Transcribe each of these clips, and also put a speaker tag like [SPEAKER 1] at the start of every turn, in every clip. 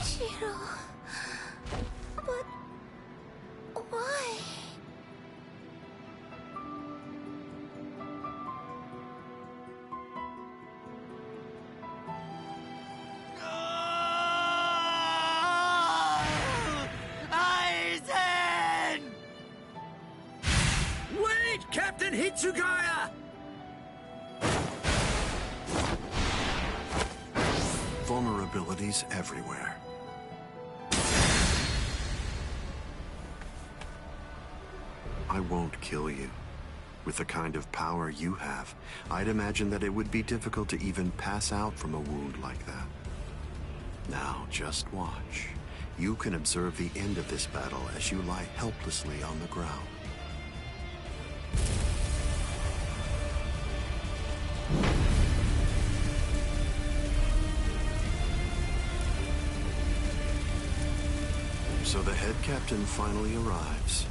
[SPEAKER 1] Shiro... But... why?
[SPEAKER 2] Captain Hitsugaya!
[SPEAKER 3] Vulnerabilities everywhere. I won't kill you. With the kind of power you have, I'd imagine that it would be difficult to even pass out from a wound like that. Now, just watch. You can observe the end of this battle as you lie helplessly on the ground. So the head captain finally arrives,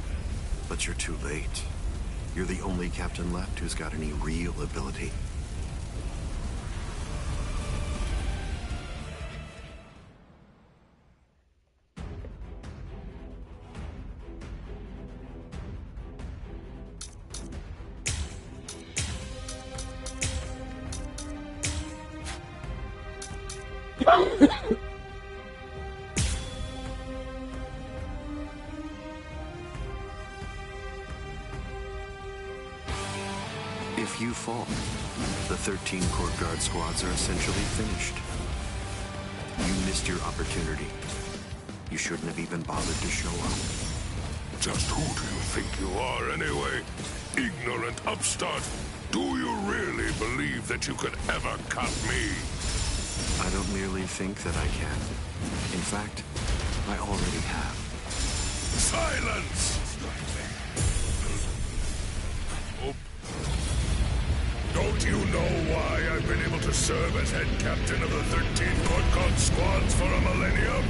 [SPEAKER 3] but you're too late. You're the only captain left who's got any real ability. If you fall, the 13 court guard squads are essentially finished. You missed your opportunity. You shouldn't have even bothered to show up.
[SPEAKER 4] Just who do you think you are anyway? Ignorant upstart. Do you really believe that you could ever cut me?
[SPEAKER 3] I don't merely think that I can. In fact, I already have.
[SPEAKER 4] Silence! Oh. Don't you know why I've been able to serve as head captain of the 13 court guard squads for a millennium?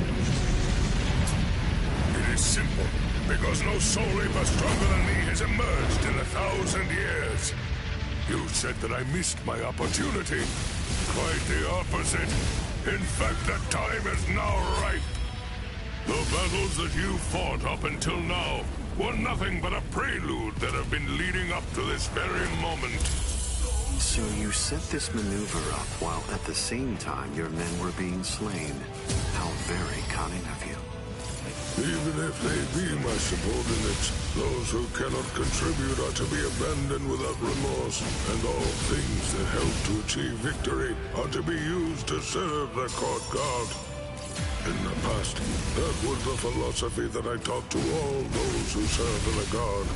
[SPEAKER 4] It is simple, because no soul reaper stronger than me has emerged in 1,000 years. You said that I missed my opportunity. Quite the opposite. In fact, the time is now ripe. The battles that you fought up until now were nothing but a prelude that have been leading up to this very moment.
[SPEAKER 3] So you set this maneuver up while at the same time your men were being slain. How very cunning of you.
[SPEAKER 4] Even if they be my subordinates, those who cannot contribute are to be abandoned without remorse, and all things that help to achieve victory are to be used to serve the court guard. In the past, that was the philosophy that I taught to all those who serve in the guard.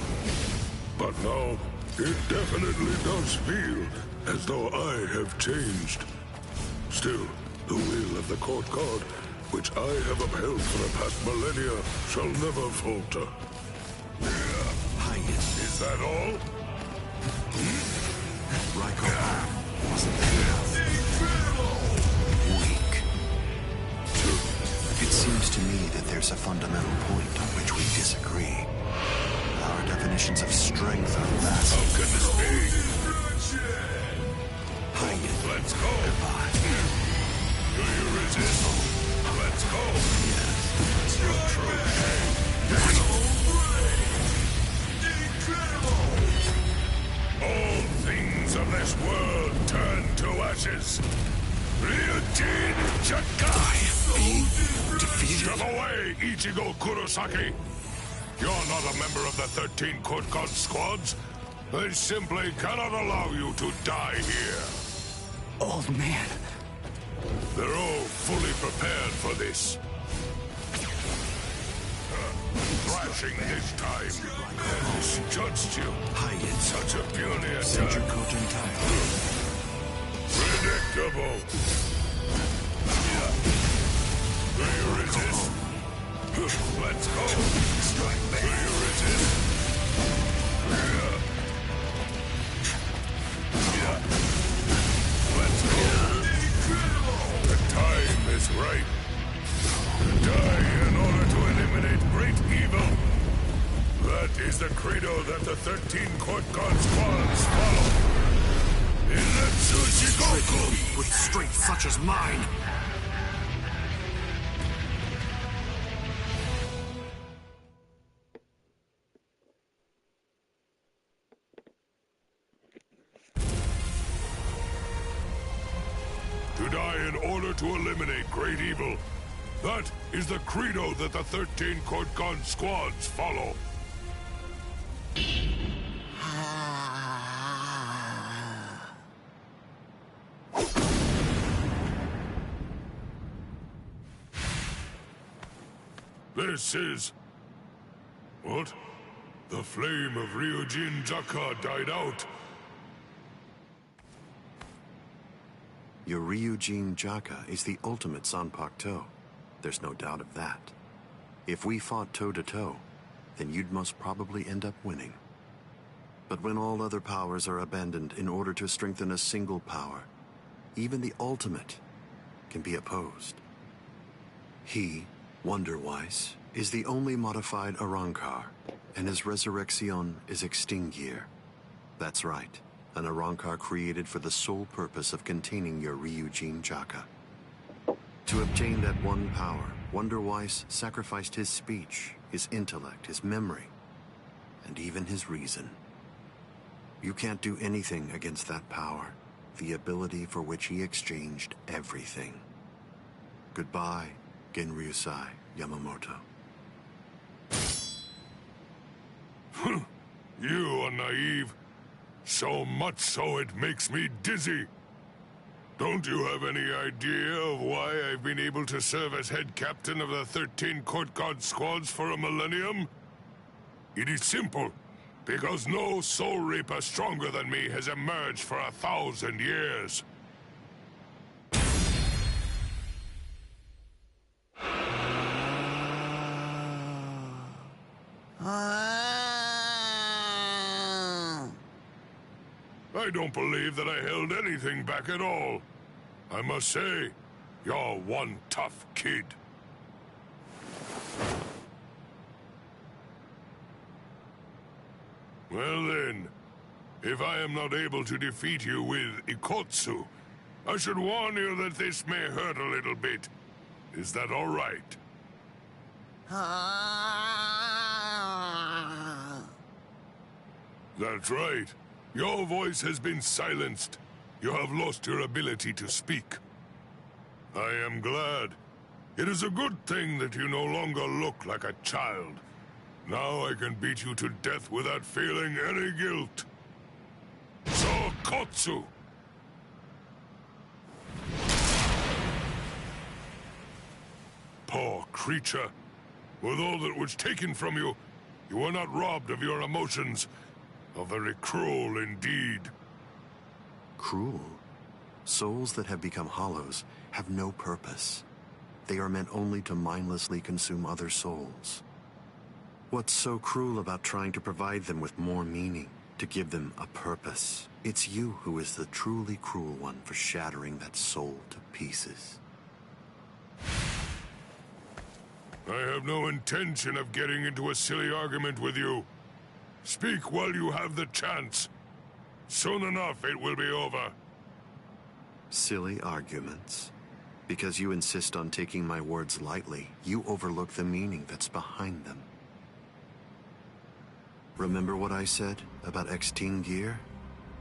[SPEAKER 4] But now, it definitely does feel as though I have changed. Still, the will of the court guard, which I have upheld for the past millennia, shall never falter. Is that all?
[SPEAKER 3] Raiko wasn't there. Weak. It seems to me that there's a fundamental point on which we disagree. Our definitions of strength are vast.
[SPEAKER 4] How can this be? Let's go.
[SPEAKER 3] Goodbye.
[SPEAKER 4] Do you resist? Let's go.
[SPEAKER 3] Yes.
[SPEAKER 4] You're true. All things of this world turn to ashes. Ryujin Chaka!
[SPEAKER 3] Being defeated.
[SPEAKER 4] Step away, Ichigo Kurosaki! You're not a member of the 13 court guard squads. They simply cannot allow you to die here.
[SPEAKER 2] Old man.
[SPEAKER 4] They're all fully prepared for this. Thrashing this time. Misjudged you.
[SPEAKER 3] Hide
[SPEAKER 4] Such a puny
[SPEAKER 3] Send your
[SPEAKER 4] attack.
[SPEAKER 3] coat entirely.
[SPEAKER 4] Predictable. Do you resist? Let's go. Do you resist? Let's go. The time is right. Die in order to eliminate great evil. That is the credo that the 13 court guard squads follow. In the Tsuchigoku!
[SPEAKER 3] With strength such as mine.
[SPEAKER 4] in order to eliminate great evil. That is the credo that the 13 Court Guard squads follow. This is... What? The flame of Ryujin Jaka died out.
[SPEAKER 3] Your Ryujin Jaka is the ultimate Zanpakuto. There's no doubt of that. If we fought toe-to-toe, then you'd most probably end up winning. But when all other powers are abandoned in order to strengthen a single power, even the ultimate can be opposed. He, Wonder-Weiss, is the only modified Arrancar, and his resurrection is Extinguir. That's right, an Arrancar created for the sole purpose of containing your Ryujin Jaka. To obtain that one power, Wonder-Weiss sacrificed his speech, his intellect, his memory, and even his reason. You can't do anything against that power, the ability for which he exchanged everything. Goodbye, Genryusai Yamamoto.
[SPEAKER 4] You are naive. So much so it makes me dizzy. Don't you have any idea of why I've been able to serve as head captain of the 13 Court Guard squads for a millennium? It is simple. Because no soul reaper stronger than me has emerged for 1,000 years. I don't believe that I held anything back at all. I must say, you're one tough kid. Well then, if I am not able to defeat you with Ikotsu, I should warn you that this may hurt a little bit. Is that all right? That's right. Your voice has been silenced. You have lost your ability to speak. I am glad. It is a good thing that you no longer look like a child. Now I can beat you to death without feeling any guilt. So, Kotsu! Poor creature. With all that was taken from you, you were not robbed of your emotions. How very cruel indeed.
[SPEAKER 3] Cruel? Souls that have become hollows have no purpose. They are meant only to mindlessly consume other souls. What's so cruel about trying to provide them with more meaning, to give them a purpose? It's you who is the truly cruel one for shattering that soul to pieces.
[SPEAKER 4] I have no intention of getting into a silly argument with you. Speak while you have the chance. Soon enough, it will be over.
[SPEAKER 3] Silly arguments? Because you insist on taking my words lightly, you overlook the meaning that's behind them. Remember what I said about Extinguir?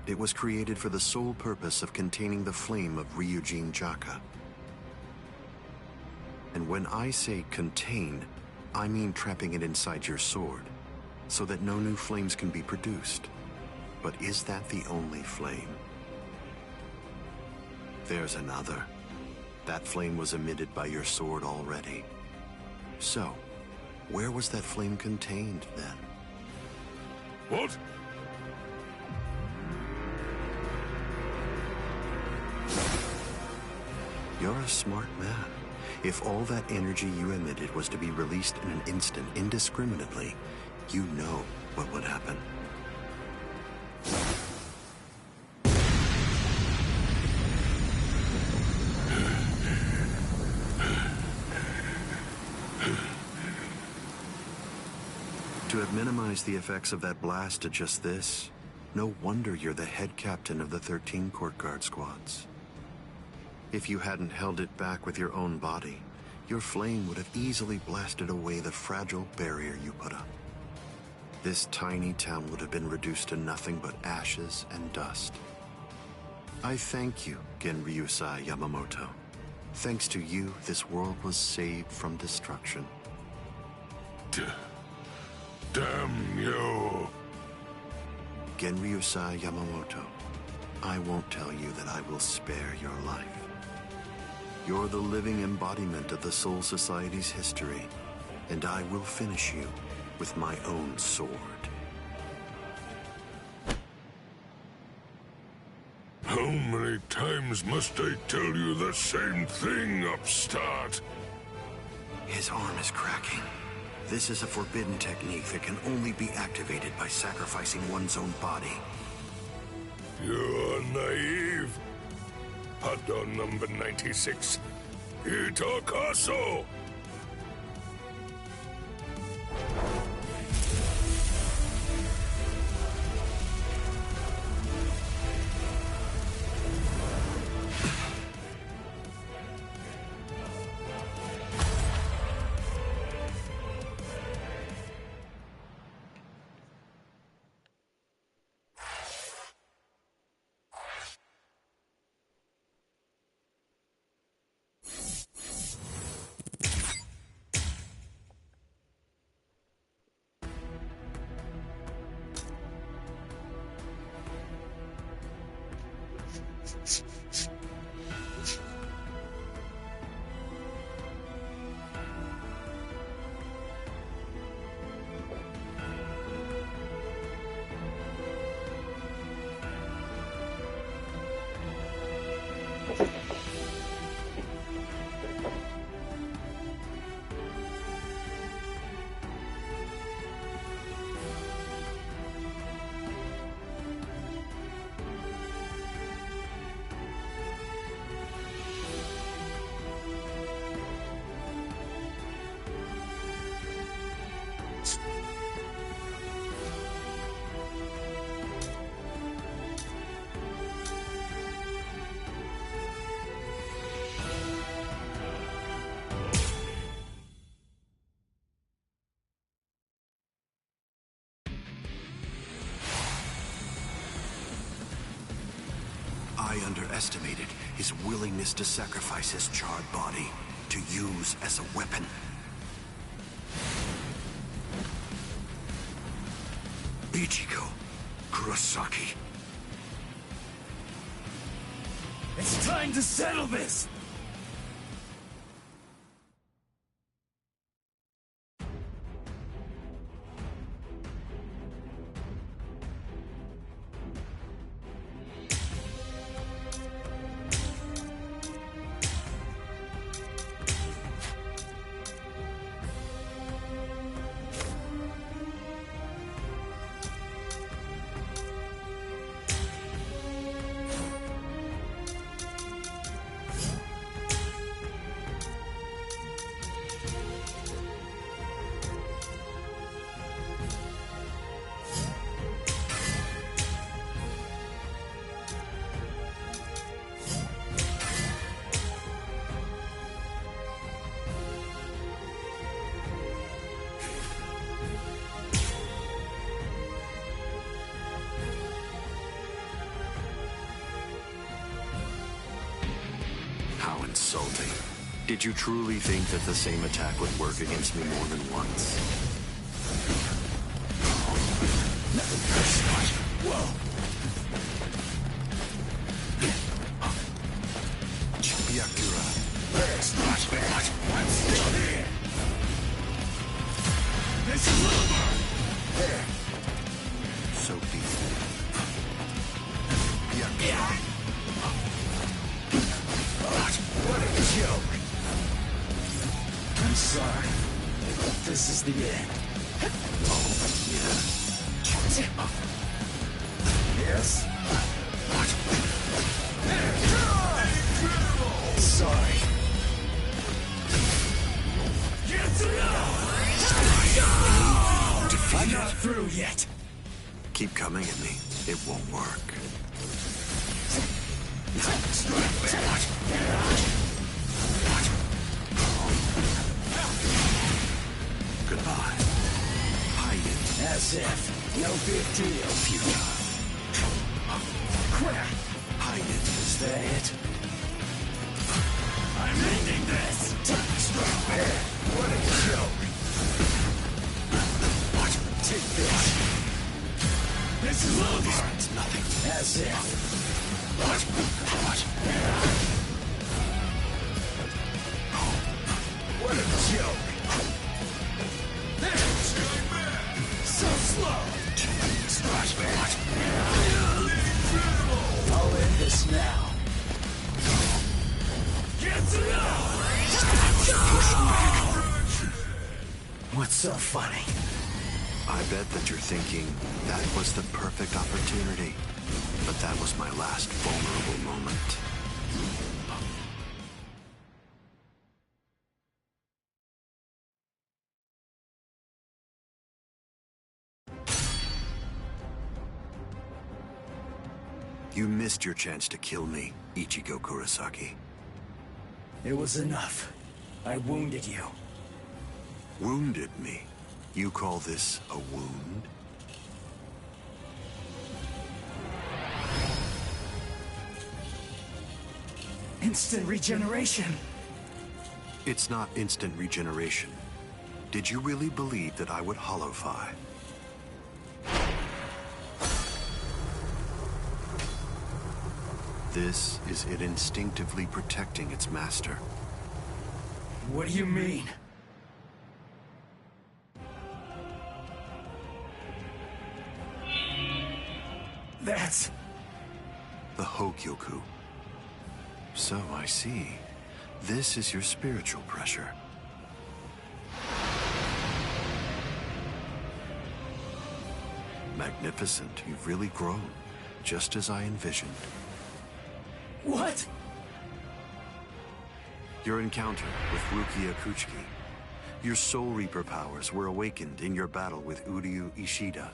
[SPEAKER 3] It was created for the sole purpose of containing the flame of Ryujin Jaka. And when I say contain, I mean trapping it inside your sword, so that no new flames can be produced. But is that the only flame? There's another. That flame was emitted by your sword already. So, where was that flame contained then?
[SPEAKER 4] What?
[SPEAKER 3] You're a smart man. If all that energy you emitted was to be released in an instant indiscriminately, you know what would happen. To have minimized the effects of that blast to just this, no wonder you're the head captain of the 13 Court Guard squads. If you hadn't held it back with your own body, your flame would have easily blasted away the fragile barrier you put up. This tiny town would have been reduced to nothing but ashes and dust. I thank you, Genryusai Yamamoto. Thanks to you, this world was saved from destruction.
[SPEAKER 4] Damn you!
[SPEAKER 3] Genryusai Yamamoto, I won't tell you that I will spare your life. You're the living embodiment of the Soul Society's history, and I will finish you with my own sword.
[SPEAKER 4] How many times must I tell you the same thing, upstart?
[SPEAKER 3] His arm is cracking. This is a forbidden technique that can only be activated by sacrificing one's own body.
[SPEAKER 4] You're naive. Hado number 96. Itakaso!
[SPEAKER 3] I underestimated his willingness to sacrifice his charred body to use as a weapon. Ichigo Kurosaki.
[SPEAKER 2] It's time to settle this!
[SPEAKER 3] How insulting. Did you truly think that the same attack would work against me more than once?
[SPEAKER 2] Whoa!
[SPEAKER 3] Byakura.
[SPEAKER 2] I'm still here! This is over!
[SPEAKER 3] So be it. Byakura.
[SPEAKER 2] What a joke! I'm sorry, but this is the end.
[SPEAKER 3] Oh, yeah.
[SPEAKER 2] Yes? Sorry. I'm not through yet.
[SPEAKER 3] Keep coming at me. It won't work. Goodbye. Hide it.
[SPEAKER 2] As if. No big deal.
[SPEAKER 3] Future.
[SPEAKER 2] Crap.
[SPEAKER 3] Hide it.
[SPEAKER 2] Is that it? I'm in! This means nothing.
[SPEAKER 5] As if.
[SPEAKER 2] What?
[SPEAKER 5] What a joke! So slow! I'll end this now. What's so funny?
[SPEAKER 3] I bet that you're thinking that was the perfect opportunity. But that was my last vulnerable moment. You missed your chance to kill me, Ichigo Kurosaki.
[SPEAKER 5] It was enough. I wounded you.
[SPEAKER 3] Wounded me? You call this a wound?
[SPEAKER 5] Instant regeneration.
[SPEAKER 3] It's not instant regeneration. Did you really believe that I would holofy? This is it instinctively protecting its master.
[SPEAKER 5] What do you mean? That's...
[SPEAKER 3] The Hogyoku. So I see. This is your spiritual pressure. Magnificent. You've really grown. Just as I envisioned.
[SPEAKER 5] What?
[SPEAKER 3] Your encounter with Rukia Kuchiki. Your Soul Reaper powers were awakened in your battle with Uryu Ishida.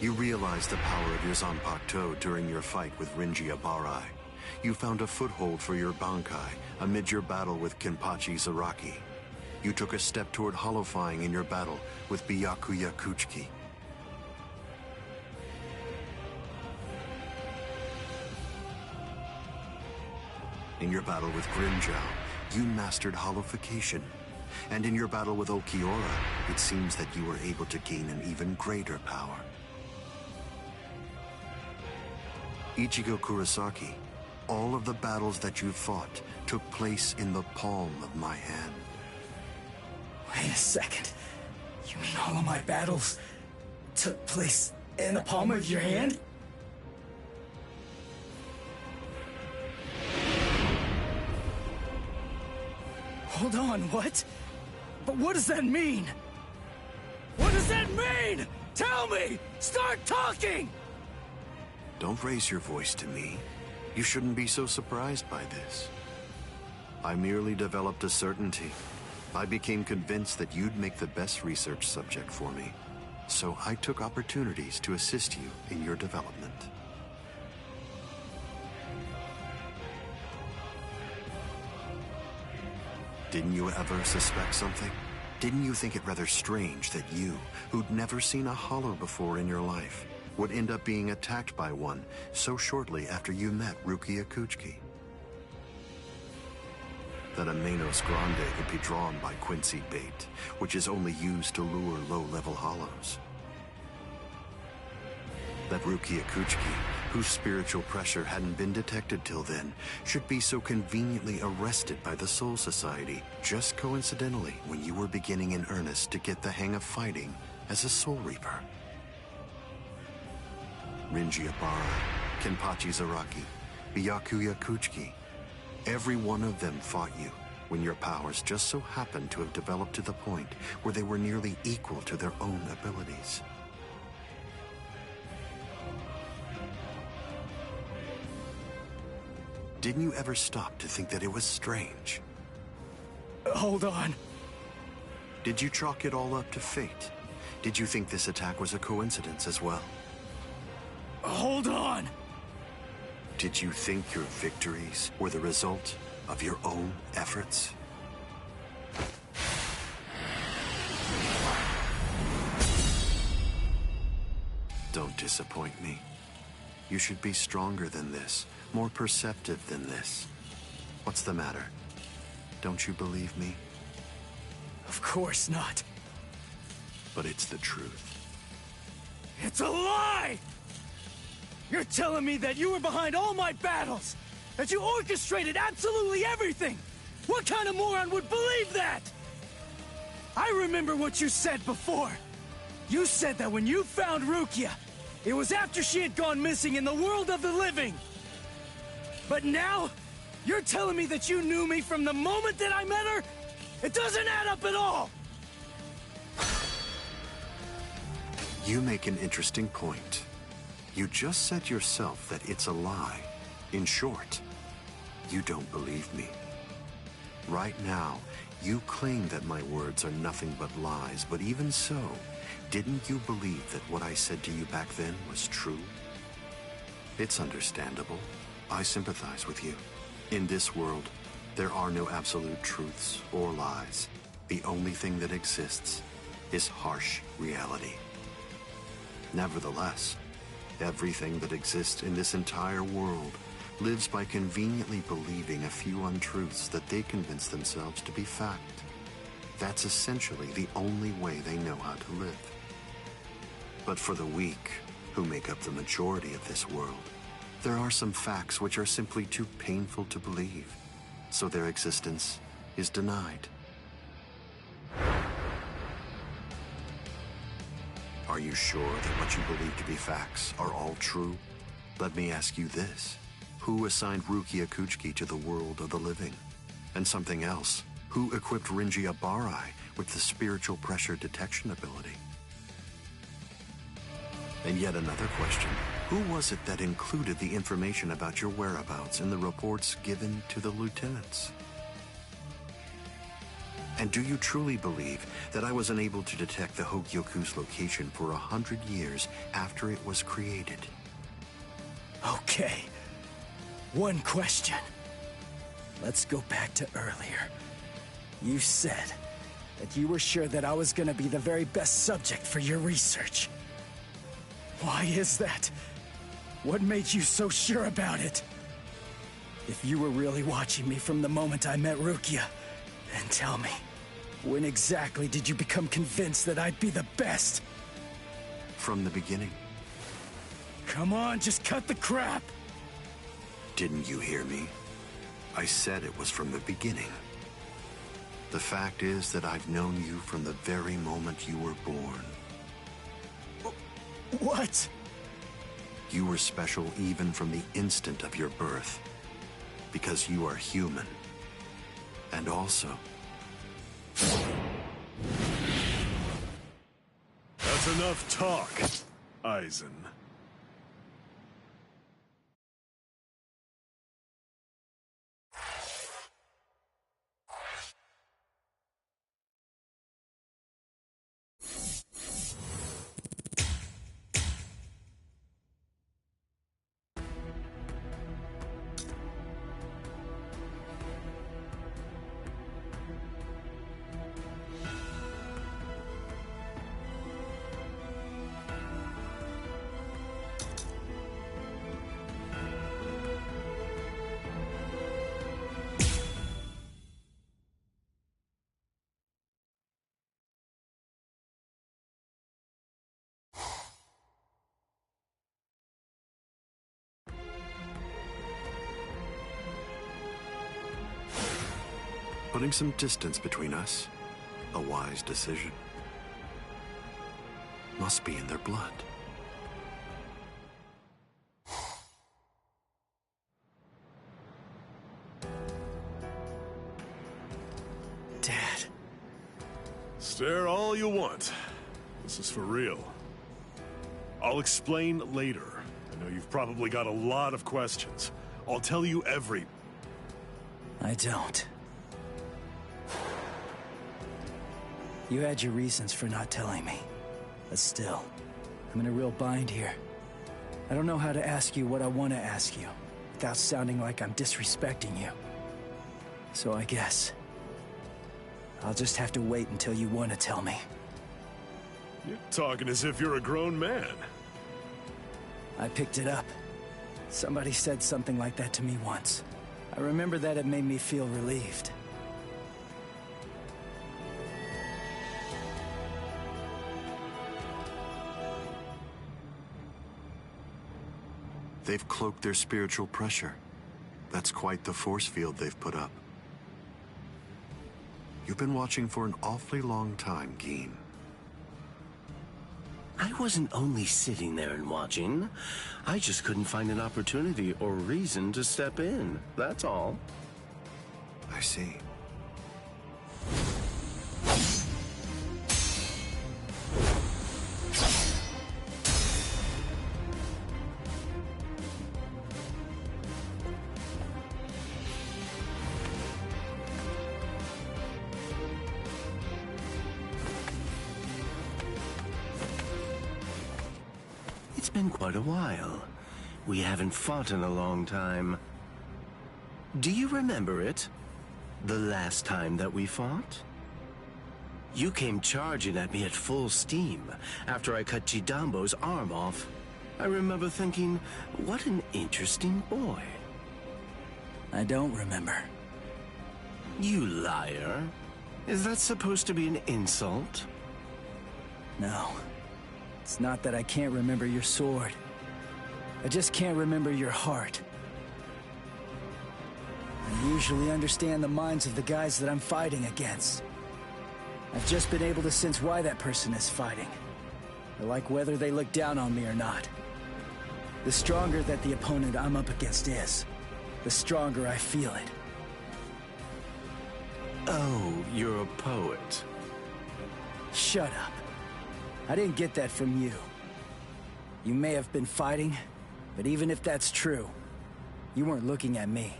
[SPEAKER 3] You realized the power of your Zanpakuto during your fight with Rinji Abarai. You found a foothold for your Bankai amid your battle with Kenpachi Zaraki. You took a step toward holofying in your battle with Byakuya Kuchiki. In your battle with Grimjow, you mastered holofication. And in your battle with Okiura, it seems that you were able to gain an even greater power. Ichigo Kurosaki, all of the battles that you fought took place in the palm of my hand.
[SPEAKER 5] Wait a second. You mean all of my battles took place in the palm of your hand? Hold on, what? But what does that mean? What does that mean? Tell me! Start talking!
[SPEAKER 3] Don't raise your voice to me. You shouldn't be so surprised by this. I merely developed a certainty. I became convinced that you'd make the best research subject for me. So I took opportunities to assist you in your development. Didn't you ever suspect something? Didn't you think it rather strange that you, who'd never seen a hollow before in your life, would end up being attacked by one so shortly after you met Rukia Kuchiki? That a Manos Grande would be drawn by Quincy bait, which is only used to lure low-level hollows. That Rukia Kuchiki, whose spiritual pressure hadn't been detected till then, should be so conveniently arrested by the Soul Society just coincidentally when you were beginning in earnest to get the hang of fighting as a Soul Reaper. Rinji Abarai, Kenpachi Zaraki, Byakuya Kuchiki. Every one of them fought you when your powers just so happened to have developed to the point where they were nearly equal to their own abilities. Didn't you ever stop to think that it was strange?
[SPEAKER 5] Hold on.
[SPEAKER 3] Did you chalk it all up to fate? Did you think this attack was a coincidence as well?
[SPEAKER 5] Hold on!
[SPEAKER 3] Did you think your victories were the result of your own efforts? Don't disappoint me. You should be stronger than this, more perceptive than this. What's the matter? Don't you believe me?
[SPEAKER 5] Of course not.
[SPEAKER 3] But it's the truth.
[SPEAKER 5] It's a lie! You're telling me that you were behind all my battles! That you orchestrated absolutely everything! What kind of moron would believe that? I remember what you said before. You said that when you found Rukia, it was after she had gone missing in the world of the living. But now, you're telling me that you knew me from the moment that I met her? It doesn't add up at all!
[SPEAKER 3] You make an interesting point. You just said yourself that it's a lie. In short, you don't believe me. Right now, you claim that my words are nothing but lies, but even so, didn't you believe that what I said to you back then was true? It's understandable. I sympathize with you. In this world, there are no absolute truths or lies. The only thing that exists is harsh reality. Nevertheless, everything that exists in this entire world lives by conveniently believing a few untruths that they convince themselves to be fact. That's essentially the only way they know how to live. But for the weak, who make up the majority of this world, there are some facts which are simply too painful to believe, so their existence is denied. Are you sure that what you believe to be facts are all true? Let me ask you this. Who assigned Rukia Kuchiki to the world of the living? And something else. Who equipped Rinji Abarai with the spiritual pressure detection ability? And yet another question. Who was it that included the information about your whereabouts in the reports given to the lieutenants? And do you truly believe that I was unable to detect the Hogyoku's location for 100 years after it was created?
[SPEAKER 5] Okay. One question. Let's go back to earlier. You said that you were sure that I was gonna be the very best subject for your research. Why is that? What made you so sure about it? If you were really watching me from the moment I met Rukia, then tell me, when exactly did you become convinced that I'd be the best?
[SPEAKER 3] From the beginning.
[SPEAKER 5] Come on, just cut the crap!
[SPEAKER 3] Didn't you hear me? I said it was from the beginning. The fact is that I've known you from the very moment you were born.
[SPEAKER 5] What?
[SPEAKER 3] You were special even from the instant of your birth. Because you are human. And also...
[SPEAKER 6] That's enough talk, Aizen.
[SPEAKER 3] Putting some distance between us, a wise decision. Must be in their blood.
[SPEAKER 5] Dad.
[SPEAKER 6] Stare all you want. This is for real. I'll explain later. I know you've probably got a lot of questions. I'll tell you every...
[SPEAKER 5] I don't. You had your reasons for not telling me. But still, I'm in a real bind here. I don't know how to ask you what I want to ask you, without sounding like I'm disrespecting you. So I guess... I'll just have to wait until you want to tell me.
[SPEAKER 6] You're talking as if you're a grown man.
[SPEAKER 5] I picked it up. Somebody said something like that to me once. I remember that it made me feel relieved.
[SPEAKER 3] They've cloaked their spiritual pressure. That's quite the force field they've put up. You've been watching for an awfully long time, Geen.
[SPEAKER 7] I wasn't only sitting there and watching. I just couldn't find an opportunity or reason to step in. That's all.
[SPEAKER 3] I see.
[SPEAKER 7] It's been quite a while. We haven't fought in a long time. Do you remember it? The last time that we fought? You came charging at me at full steam after I cut Chidambo's arm off. I remember thinking, what an interesting boy.
[SPEAKER 5] I don't remember.
[SPEAKER 7] You liar. Is that supposed to be an insult?
[SPEAKER 5] No. It's not that I can't remember your sword. I just can't remember your heart. I usually understand the minds of the guys that I'm fighting against. I've just been able to sense why that person is fighting. I like whether they look down on me or not. The stronger that the opponent I'm up against is, the stronger I feel it.
[SPEAKER 7] Oh, you're a poet.
[SPEAKER 5] Shut up. I didn't get that from you. You may have been fighting, but even if that's true, you weren't looking at me.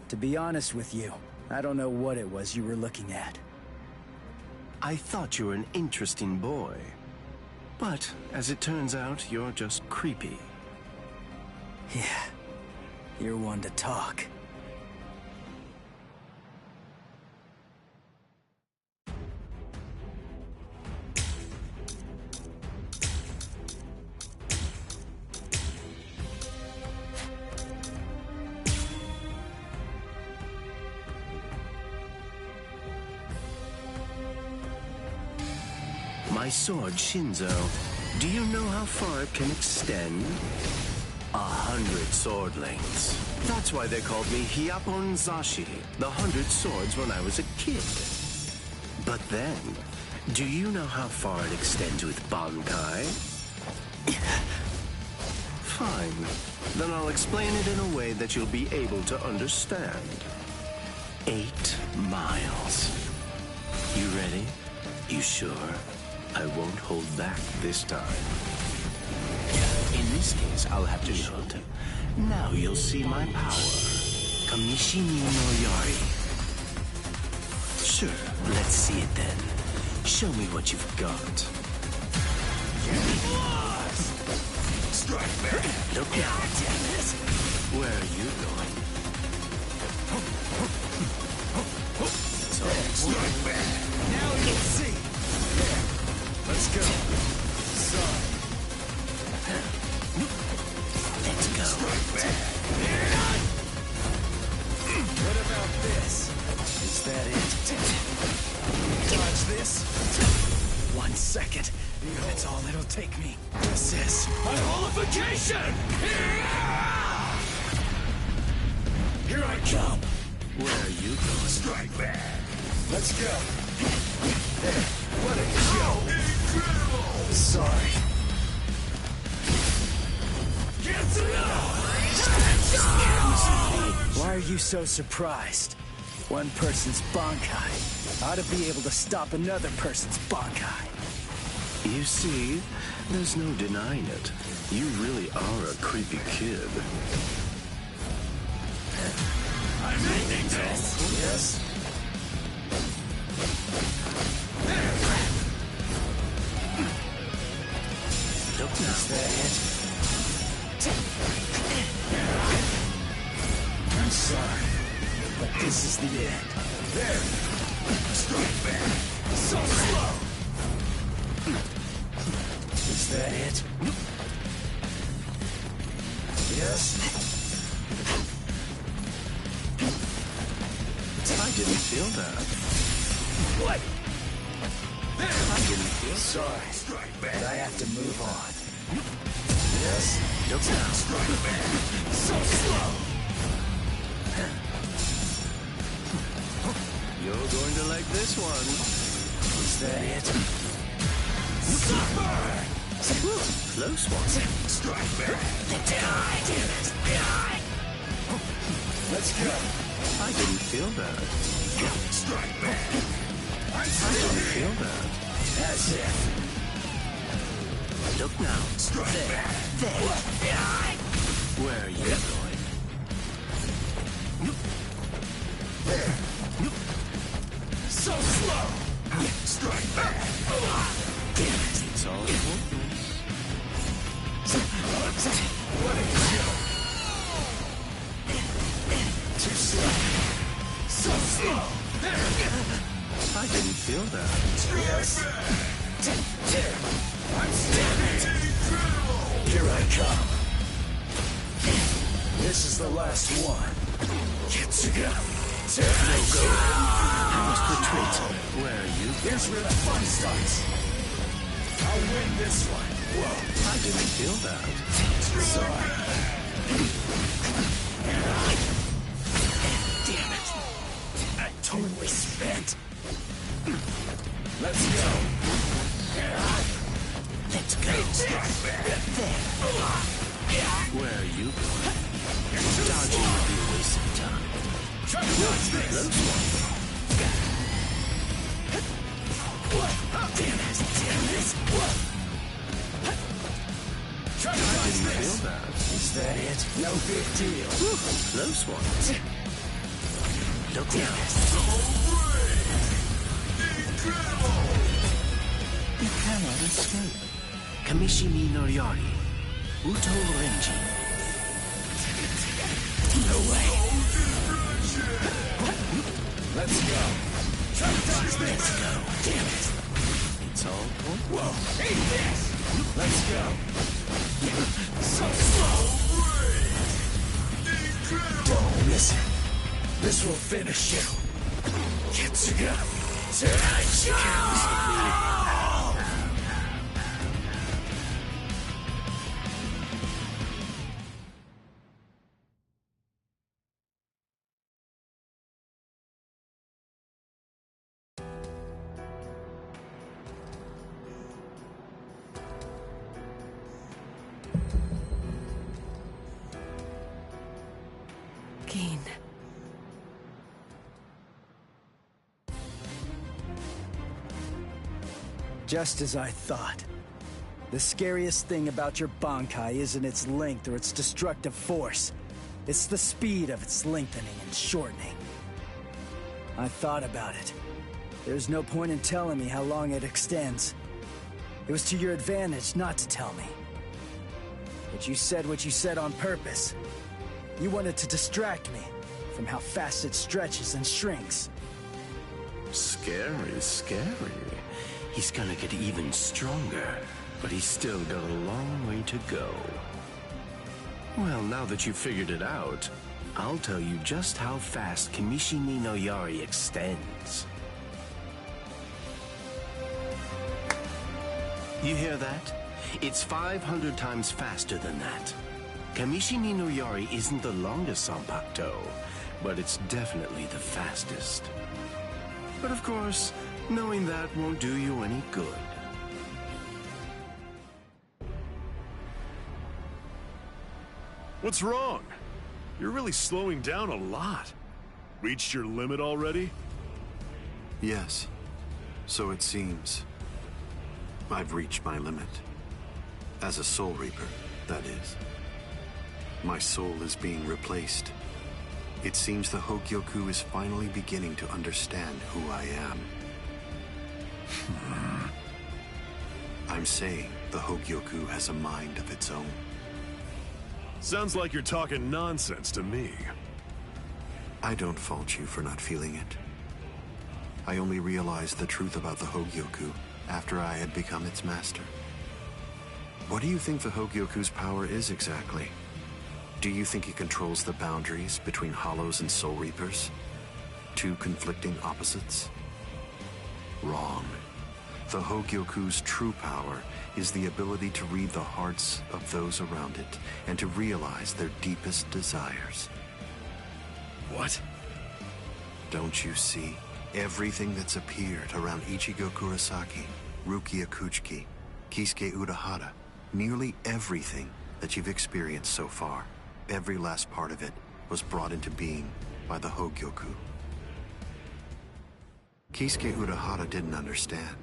[SPEAKER 5] To be honest with you, I don't know what it was you were looking at.
[SPEAKER 7] I thought you were an interesting boy. But, as it turns out, you're just creepy.
[SPEAKER 5] Yeah, you're one to talk.
[SPEAKER 7] My sword, Shinzo, do you know how far it can extend? 100 sword lengths. That's why they called me Hyapon Zashi, the 100 swords when I was a kid. But then, do you know how far it extends with Bankai? Fine. Then I'll explain it in a way that you'll be able to understand. 8 miles. You ready? You sure? I won't hold back this time. In this case, I'll have to show it. Now you'll see my power. Kamishimi no Yari. Sure, let's see it then. Show me what you've got.
[SPEAKER 2] Strike back!
[SPEAKER 7] Look out. Where are you going? So,
[SPEAKER 2] Strike back!
[SPEAKER 5] Now you'll see! Let's go. Sorry.
[SPEAKER 7] let's go.
[SPEAKER 2] Strike back!
[SPEAKER 5] What about this? Is that it? Dodge this? 1 second. That's all it'll take me. This is
[SPEAKER 2] My holification! Here I come!
[SPEAKER 7] Where are you going?
[SPEAKER 2] Strike back!
[SPEAKER 5] Let's go.
[SPEAKER 2] What a show! Incredible!
[SPEAKER 5] Sorry. Why are you so surprised? One person's Bankai ought to be able to stop another person's Bankai.
[SPEAKER 7] You see, there's no denying it. You really are a creepy kid.
[SPEAKER 2] I'm ending this!
[SPEAKER 5] Yes?
[SPEAKER 7] Look now.
[SPEAKER 5] Is that it? I'm sorry, but this is the end.
[SPEAKER 2] There! Strike back! So slow!
[SPEAKER 5] Is that it? Yes?
[SPEAKER 7] I didn't feel that.
[SPEAKER 2] What?
[SPEAKER 7] I didn't feel
[SPEAKER 5] Sorry,
[SPEAKER 2] Strike
[SPEAKER 5] but
[SPEAKER 2] back!
[SPEAKER 5] I have to move on. Yes?
[SPEAKER 7] Look now.
[SPEAKER 5] So slow!
[SPEAKER 7] You're going to like this one.
[SPEAKER 5] Is that it? Suffer!
[SPEAKER 7] Close one.
[SPEAKER 5] Strike back! Let's go!
[SPEAKER 7] I didn't feel that.
[SPEAKER 5] Strike back!
[SPEAKER 7] I didn't feel that.
[SPEAKER 5] That's it!
[SPEAKER 7] Look now.
[SPEAKER 5] Strike back!
[SPEAKER 7] There. Where are you going?
[SPEAKER 5] There! So slow! Strike back! Damn it!
[SPEAKER 7] It's all important.
[SPEAKER 5] What a kill! Too slow! So slow!
[SPEAKER 7] I didn't feel that.
[SPEAKER 5] Yes! I'm standing! Here I come! This is the last one. Kitsuga!
[SPEAKER 7] No go. I must retreat. Where are you?
[SPEAKER 5] Here's where the fun starts. I'll win this one. Whoa.
[SPEAKER 7] I didn't feel that.
[SPEAKER 5] Sorry. Damn it. I'm totally spent. Let's go.
[SPEAKER 7] Let's go. There. Where are you going? Dodging will be a waste of time.
[SPEAKER 5] Try to dodge this.
[SPEAKER 7] Close one.
[SPEAKER 5] Damn it. Try to dodge
[SPEAKER 7] Didn't
[SPEAKER 5] this.
[SPEAKER 7] feel that.
[SPEAKER 5] Is that it? No big deal.
[SPEAKER 7] Close one. Look now. You cannot escape. Kamishimi no Yari. Uto Renji.
[SPEAKER 5] No way. Let's go. Try to dodge this.
[SPEAKER 7] Let's go.
[SPEAKER 5] Damn it.
[SPEAKER 7] It's all important.
[SPEAKER 5] Whoa. Eat this. Let's go. So slow. Don't miss it. This will finish you. Kitsuga.
[SPEAKER 1] Keen.
[SPEAKER 5] Just as I thought. The scariest thing about your Bankai isn't its length or its destructive force. It's the speed of its lengthening and shortening. I thought about it. There's no point in telling me how long it extends. It was to your advantage not to tell me. But you said what you said on purpose. You wanted to distract me from how fast it stretches and shrinks.
[SPEAKER 7] Scary, scary. He's gonna get even stronger, but he's still got a long way to go. Well, now that you've figured it out, I'll tell you just how fast Kamishimi no Yari extends. You hear that? It's 500 times faster than that. Kamishimi no Yari isn't the longest Sanpakuto, but it's definitely the fastest. But of course, knowing that won't do you any good.
[SPEAKER 6] What's wrong? You're really slowing down a lot. Reached your limit already?
[SPEAKER 3] Yes, so it seems. I've reached my limit. As a Soul Reaper, that is. My soul is being replaced. It seems the Hogyoku is finally beginning to understand who I am. I'm saying the Hogyoku has a mind of its own.
[SPEAKER 6] Sounds like you're talking nonsense to me.
[SPEAKER 3] I don't fault you for not feeling it. I only realized the truth about the Hogyoku after I had become its master. What do you think the Hogyoku's power is exactly? Do you think it controls the boundaries between Hollows and Soul Reapers? Two conflicting opposites? Wrong. The Hogyoku's true power is the ability to read the hearts of those around it and to realize their deepest desires.
[SPEAKER 6] What?
[SPEAKER 3] Don't you see? Everything that's appeared around Ichigo Kurosaki, Rukia Kuchiki, Kisuke Urahara, nearly everything that you've experienced so far, every last part of it was brought into being by the Hogyoku. Kisuke Urahara didn't understand.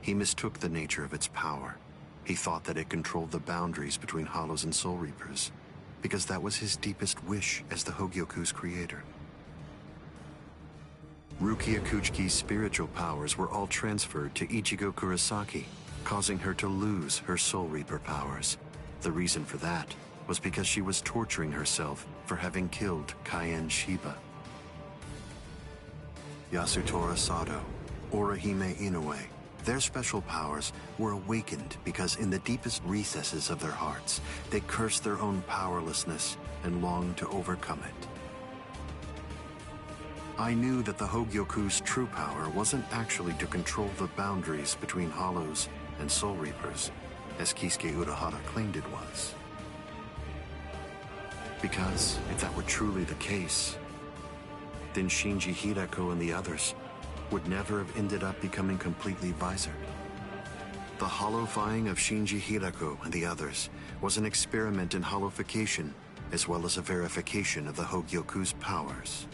[SPEAKER 3] He mistook the nature of its power. He thought that it controlled the boundaries between Hollows and Soul Reapers, because that was his deepest wish as the Hogyoku's creator. Rukia Kuchiki's spiritual powers were all transferred to Ichigo Kurosaki, causing her to lose her Soul Reaper powers. The reason for that was because she was torturing herself for having killed Kaien Shiba. Yasutora Sado, Orihime Inoue, their special powers were awakened because in the deepest recesses of their hearts, they cursed their own powerlessness and longed to overcome it. I knew that the Hogyoku's true power wasn't actually to control the boundaries between Hollows and Soul Reapers, as Kisuke Urahara claimed it was. Because if that were truly the case, then Shinji Hideko and the others would never have ended up becoming completely visored. The hollowifying of Shinji Hideko and the others was an experiment in hollowification, as well as a verification of the Hogyoku's powers.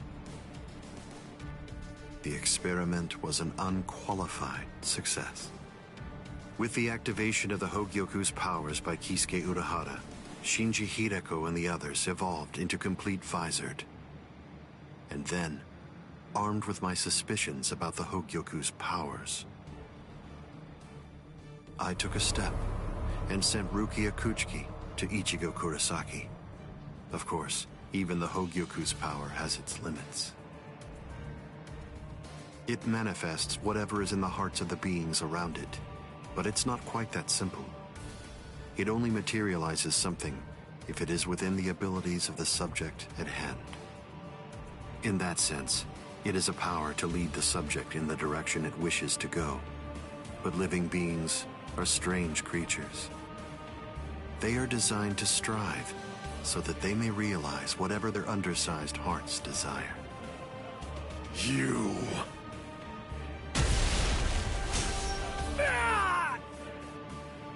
[SPEAKER 3] The experiment was an unqualified success. With the activation of the Hogyoku's powers by Kisuke Urahara, Shinji Hideko and the others evolved into complete visored. And then, armed with my suspicions about the Hogyoku's powers, I took a step and sent Rukia Kuchiki to Ichigo Kurosaki. Of course, even the Hogyoku's power has its limits. It manifests whatever is in the hearts of the beings around it, but it's not quite that simple. It only materializes something if it is within the abilities of the subject at hand. In that sense, it is a power to lead the subject in the direction it wishes to go. But living beings are strange creatures. They are designed to strive so that they may realize whatever their undersized hearts desire.
[SPEAKER 6] You...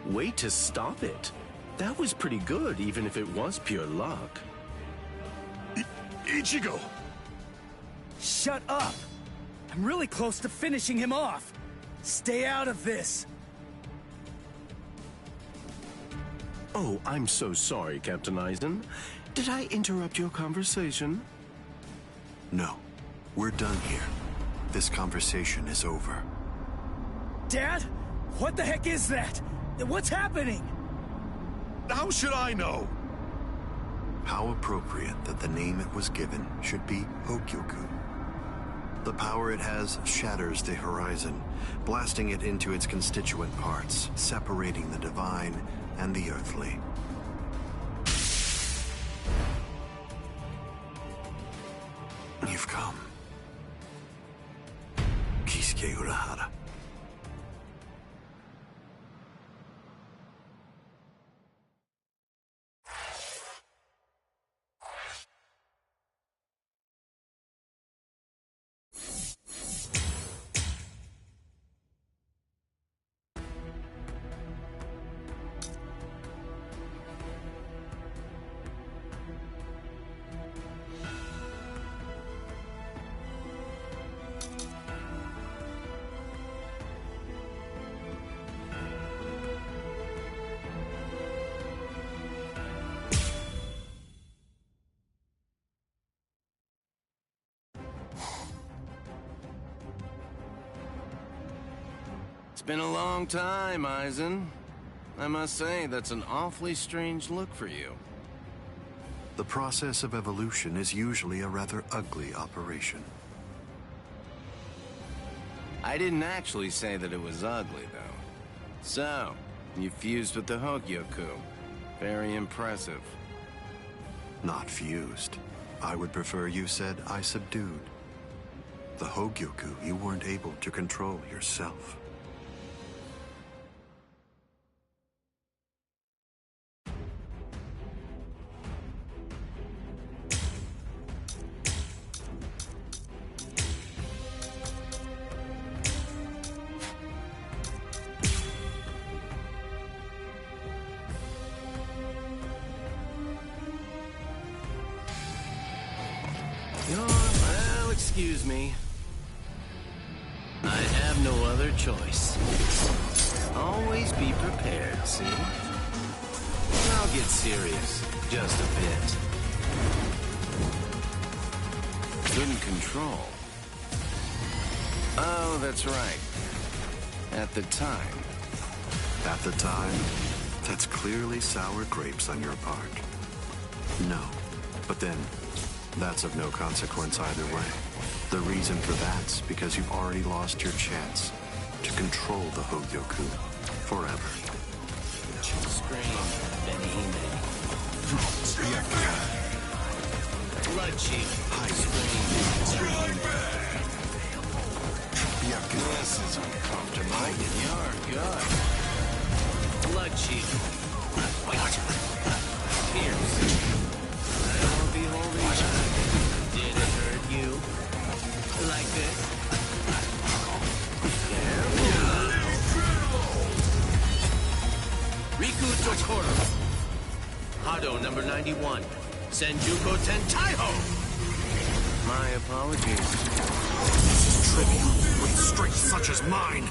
[SPEAKER 7] Way to stop it. That was pretty good, even if it was pure luck.
[SPEAKER 6] Ichigo!
[SPEAKER 5] Shut up! I'm really close to finishing him off. Stay out of this.
[SPEAKER 7] Oh, I'm so sorry, Captain Eisen. Did I interrupt your conversation?
[SPEAKER 3] No, we're done here. This conversation is over.
[SPEAKER 5] Dad? What the heck is that? What's happening?
[SPEAKER 6] How should I know?
[SPEAKER 3] How appropriate that the name it was given should be Hogyoku. The power it has shatters the horizon, blasting it into its constituent parts, separating the divine and the earthly. You've come. Kisuke Urahara.
[SPEAKER 7] It's been a long time, Eisen. I must say, that's an awfully strange look for you.
[SPEAKER 3] The process of evolution is usually a rather ugly operation.
[SPEAKER 7] I didn't actually say that it was ugly, though. So, you fused with the Hogyoku. Very impressive.
[SPEAKER 3] Not fused. I would prefer you said I subdued. The Hogyoku you weren't able to control yourself.
[SPEAKER 7] excuse me. I have no other choice. Always be prepared, see? I'll get serious, just a bit. Couldn't control. Oh, that's right. At the time.
[SPEAKER 3] At the time, that's clearly sour grapes on your part. No, but then, that's of no consequence either way. The reason for that's because you've already lost your chance to control the Hogyoku forever.
[SPEAKER 7] Scream, Benihime. Blood Chief. Scream. This is uncomfortable. You're good. Blood Chief. Pierce. I won't be holding back. Did it hurt you? Like this? Riku Tokoro. Hado number 91. Senjuko Tentaiho. My apologies.
[SPEAKER 3] Trivial, with strength such as mine.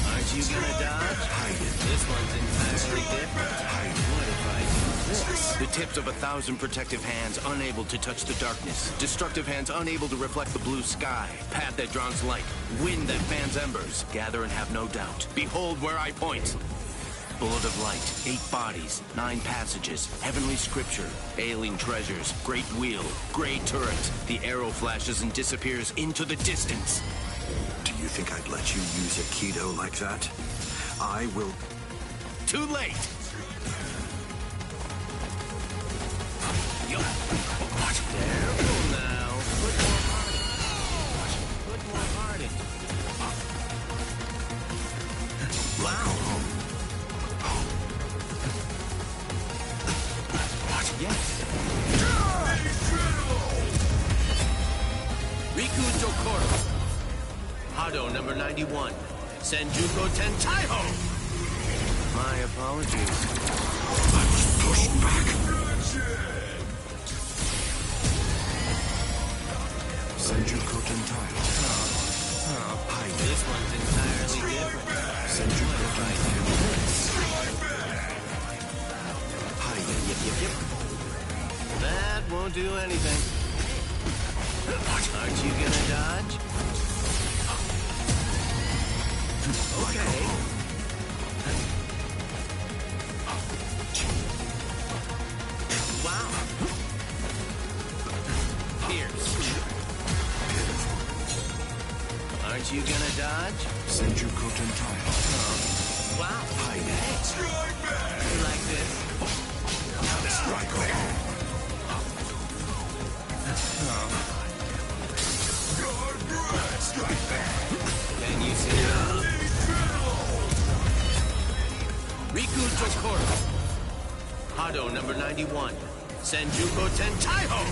[SPEAKER 7] Aren't you gonna dodge? This one's entirely different. What if I do this? The tips of 1,000 protective hands unable to touch the darkness. Destructive hands unable to reflect the blue sky. Path that draws light. Wind that fans embers. Gather and have no doubt. Behold where I point. Bullet of light, 8 bodies, 9 passages, heavenly scripture, alien treasures, great wheel, gray turret. The arrow flashes and disappears into the distance.
[SPEAKER 3] Do you think I'd let you use a Kido like that? I will...
[SPEAKER 7] Too late! Careful now. Put more heart in. Put more heart in. Wow. Yes. Riku Dokoro. Hado number 91. Senjuko Tentaiho. My apologies.
[SPEAKER 3] I was pushed back. Senjuko Tentaiho.
[SPEAKER 7] This one's entirely different.
[SPEAKER 3] Senjuko Tentaiho.
[SPEAKER 7] Yep. That won't do anything. Aren't you gonna dodge? Okay. Wow. Pierce. Aren't you gonna dodge?
[SPEAKER 3] Senjuko Tentaiho.
[SPEAKER 7] Wow. Hey. You like this?
[SPEAKER 3] Strike home.
[SPEAKER 7] Can you see that? Riku Tokoro. Hado number 91. Senjuko Tentaiho.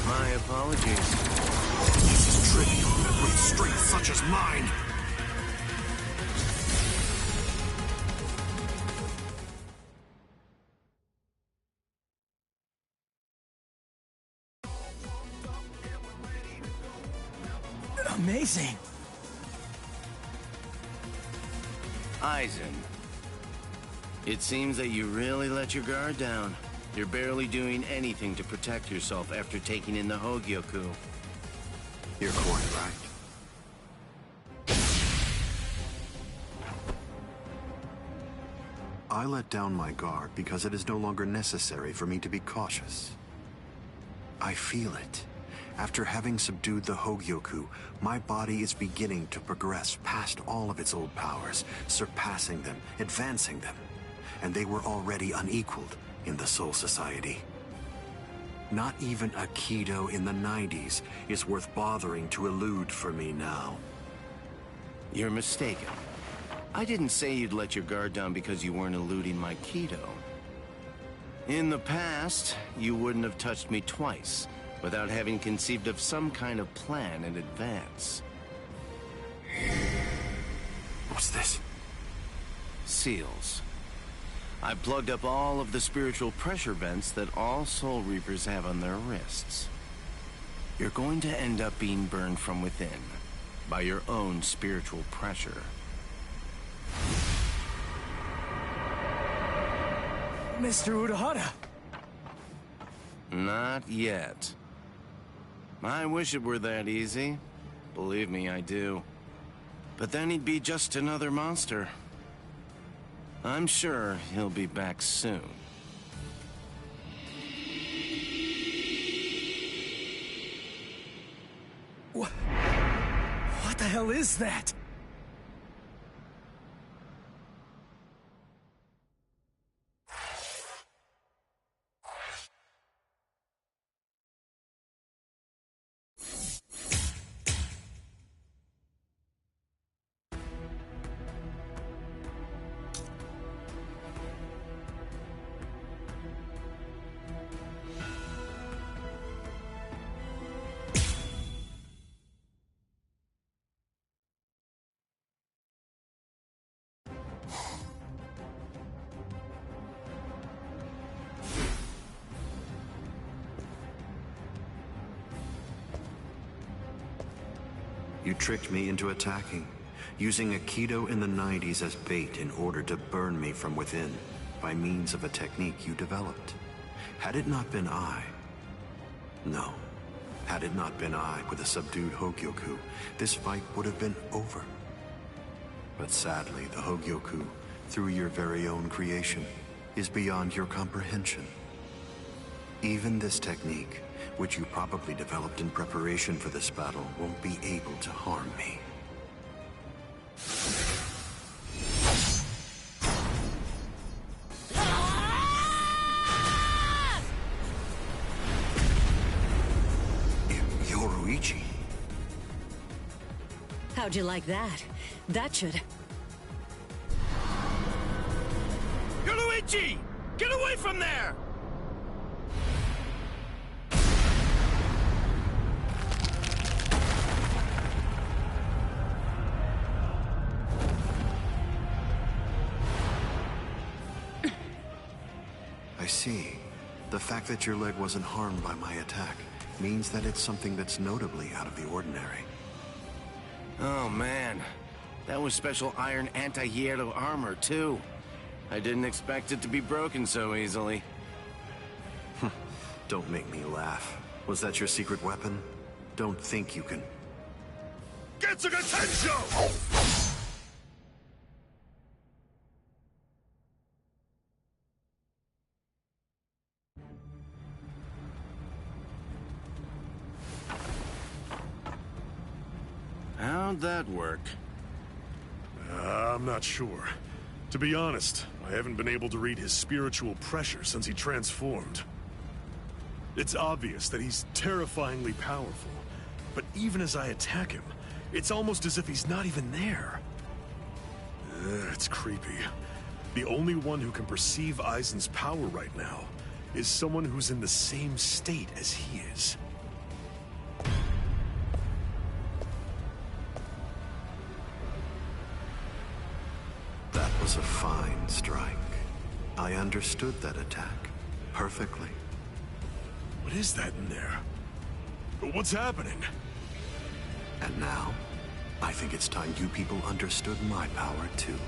[SPEAKER 7] My apologies.
[SPEAKER 3] This is trivial with strength such as mine.
[SPEAKER 5] Amazing.
[SPEAKER 7] Aizen. It seems that you really let your guard down. You're barely doing anything to protect yourself after taking in the Hogyoku.
[SPEAKER 3] You're quite right. I let down my guard because it is no longer necessary for me to be cautious. I feel it. After having subdued the Hogyoku, my body is beginning to progress past all of its old powers, surpassing them, advancing them. And they were already unequaled in the Soul Society. Not even a Kido in the 90s is worth bothering to elude for me now.
[SPEAKER 7] You're mistaken. I didn't say you'd let your guard down because you weren't eluding my Kido. In the past, you wouldn't have touched me twice without having conceived of some kind of plan in advance.
[SPEAKER 3] What's this?
[SPEAKER 7] Seals. I plugged up all of the spiritual pressure vents that all Soul Reapers have on their wrists. You're going to end up being burned from within by your own spiritual pressure.
[SPEAKER 5] Mr. Urahara!
[SPEAKER 7] Not yet. I wish it were that easy. Believe me, I do. But then he'd be just another monster. I'm sure he'll be back soon.
[SPEAKER 5] What the hell is that?
[SPEAKER 3] You tricked me into attacking, using Aikido in the 90s as bait in order to burn me from within, by means of a technique you developed. Had it not been I... No. Had it not been I with a subdued Hogyoku, this fight would have been over. But sadly, the Hogyoku, through your very own creation, is beyond your comprehension. Even this technique, which you probably developed in preparation for this battle, won't be able to harm me. Yoruichi.
[SPEAKER 8] How'd you like that? That should...
[SPEAKER 7] Yoruichi! Get away from there!
[SPEAKER 3] I see. The fact that your leg wasn't harmed by my attack means that it's something that's notably out of the ordinary.
[SPEAKER 7] Oh man, that was special iron anti-hierro armor too. I didn't expect it to be broken so easily.
[SPEAKER 3] Don't make me laugh. Was that your secret weapon? Don't think you can...
[SPEAKER 6] Getsuga Tensho!
[SPEAKER 7] How'd that work?
[SPEAKER 6] I'm not sure. To be honest, I haven't been able to read his spiritual pressure since he transformed. It's obvious that he's terrifyingly powerful, but even as I attack him, it's almost as if he's not even there. It's creepy. The only one who can perceive Aizen's power right now is someone who's in the same state as he is.
[SPEAKER 3] That was a fine strike. I understood that attack perfectly.
[SPEAKER 6] What is that in there? What's happening?
[SPEAKER 3] And now, I think it's time you people understood my power too.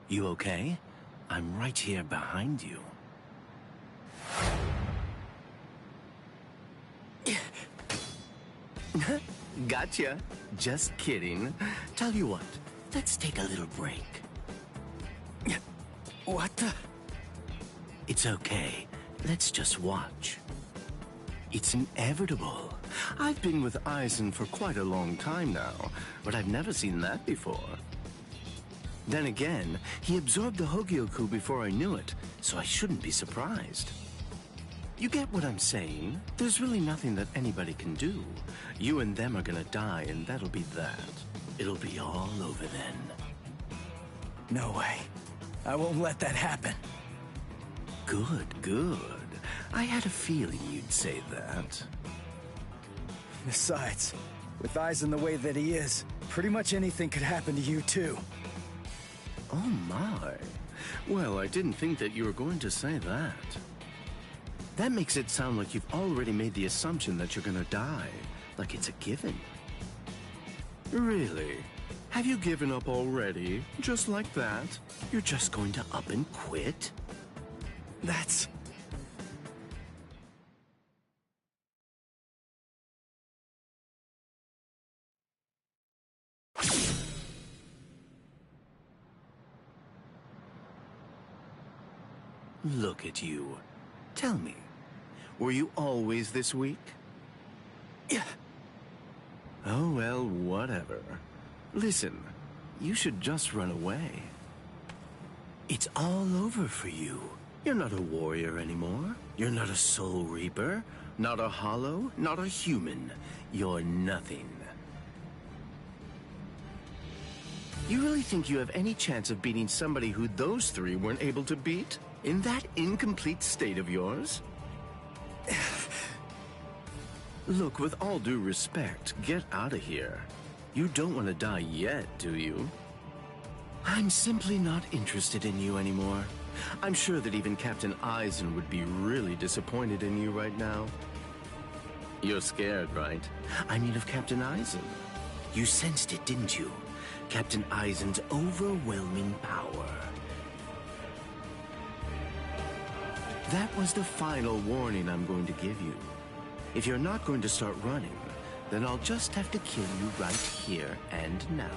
[SPEAKER 7] You okay? I'm right here behind you. Gotcha. Just kidding. Tell you what, let's take a little break.
[SPEAKER 5] What the...
[SPEAKER 7] It's okay. Let's just watch. It's inevitable. I've been with Aizen for quite a long time now, but I've never seen that before. Then again, he absorbed the Hogyoku before I knew it, so I shouldn't be surprised. You get what I'm saying? There's really nothing that anybody can do. You and them are gonna die, and that'll be that. It'll be all over then.
[SPEAKER 5] No way. I won't let that happen.
[SPEAKER 7] Good, good. I had a feeling you'd say that.
[SPEAKER 5] Besides, with Aizen the way that he is, pretty much anything could happen to you too.
[SPEAKER 7] Oh my. Well, I didn't think that you were going to say that. That makes it sound like you've already made the assumption that you're gonna die, like it's a given. Really? Have you given up already? Just like that? You're just going to up and quit?
[SPEAKER 5] That's...
[SPEAKER 7] Look at you. Tell me, were you always this weak?
[SPEAKER 5] Yeah.
[SPEAKER 7] Oh, well, whatever. Listen, you should just run away. It's all over for you. You're not a warrior anymore. You're not a soul reaper, not a hollow, not a human. You're nothing. You really think you have any chance of beating somebody who those three weren't able to beat? In that incomplete state of yours? Look, with all due respect, get out of here. You don't want to die yet, do you? I'm simply not interested in you anymore. I'm sure that even Captain Aizen would be really disappointed in you right now. You're scared, right? I mean of Captain Aizen. You sensed it, didn't you? Captain Aizen's overwhelming power. That was the final warning I'm going to give you. If you're not going to start running, then I'll just have to kill you right here and now.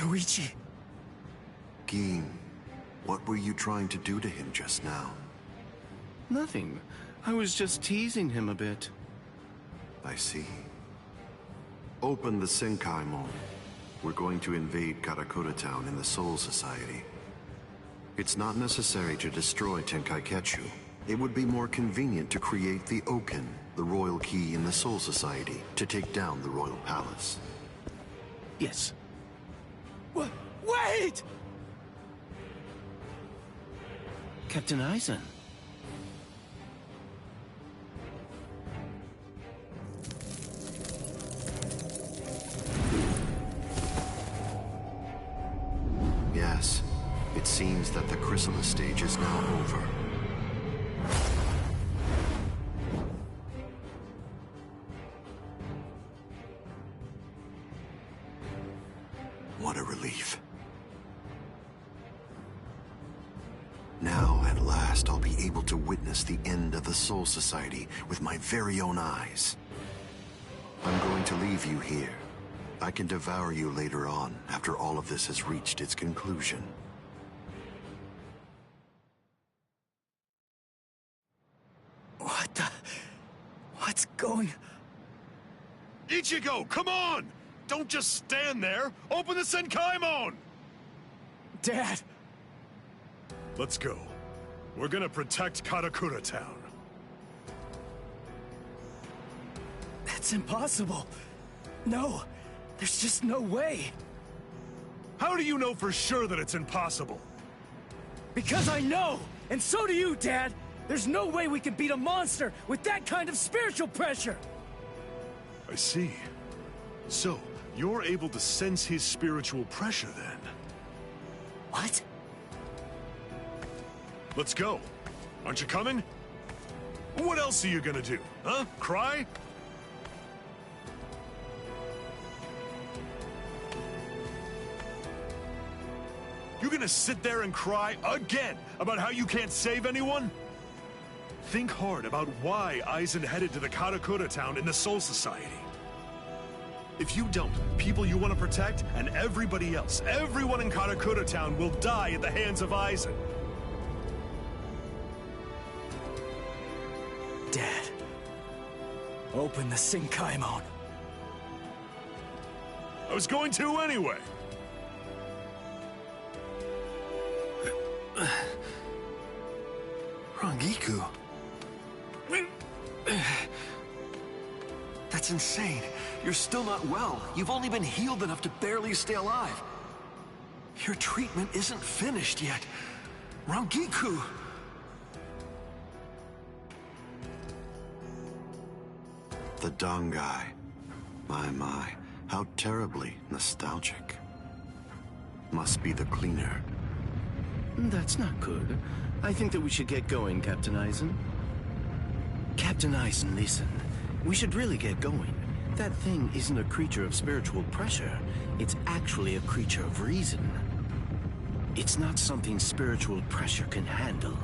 [SPEAKER 5] Yoruichi.
[SPEAKER 3] Gin, what were you trying to do to him just now?
[SPEAKER 7] Nothing. I was just teasing him a bit.
[SPEAKER 3] I see. Open the Senkaimon. We're going to invade Karakura town in the Soul Society. It's not necessary to destroy Tenkaiketsu. It would be more convenient to create the Oken, the royal key in the Soul Society, to take down the royal palace.
[SPEAKER 7] Yes.
[SPEAKER 5] Wait!
[SPEAKER 7] Captain Aizen.
[SPEAKER 3] Yes, it seems that the chrysalis stage is now over. What a relief. Now, at last, I'll be able to witness the end of the Soul Society with my very own eyes. I'm going to leave you here. I can devour you later on, after all of this has reached its conclusion.
[SPEAKER 5] What's going...
[SPEAKER 6] Ichigo, come on! Don't just stand there! Open the Senkaimon!
[SPEAKER 5] Dad!
[SPEAKER 6] Let's go. We're gonna protect Karakura Town.
[SPEAKER 5] That's impossible. No, there's just no way.
[SPEAKER 6] How do you know for sure that it's impossible?
[SPEAKER 5] Because I know! And so do you, Dad! There's no way we can beat a monster with that kind of spiritual pressure!
[SPEAKER 6] I see. So, you're able to sense his spiritual pressure then?
[SPEAKER 5] What?
[SPEAKER 6] Let's go. Aren't you coming? What else are you gonna do, huh? Cry? You gonna sit there and cry again about how you can't save anyone? Think hard about why Aizen headed to the Karakura town in the Soul Society. If you don't, people you want to protect and everybody else, everyone in Karakura town will die at the hands of Aizen.
[SPEAKER 5] Dad, open the Sinkaimon.
[SPEAKER 6] I was going to anyway.
[SPEAKER 2] Rangiku. That's insane. You're still not well. You've only been healed enough to barely stay alive. Your treatment isn't finished yet. Rangiku!
[SPEAKER 3] The Dangai. My, how terribly nostalgic. Must be the cleaner.
[SPEAKER 7] That's not good. I think that we should get going, Captain Aizen. Captain Aizen, listen. We should really get going. That thing isn't a creature of spiritual pressure. It's actually a creature of reason. It's not something spiritual pressure can handle.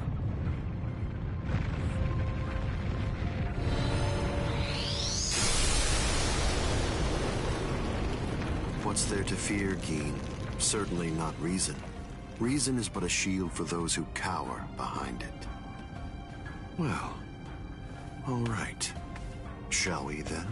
[SPEAKER 3] What's there to fear, Geen? Certainly not reason. Reason is but a shield for those who cower behind it. Well, all right. Shall we then?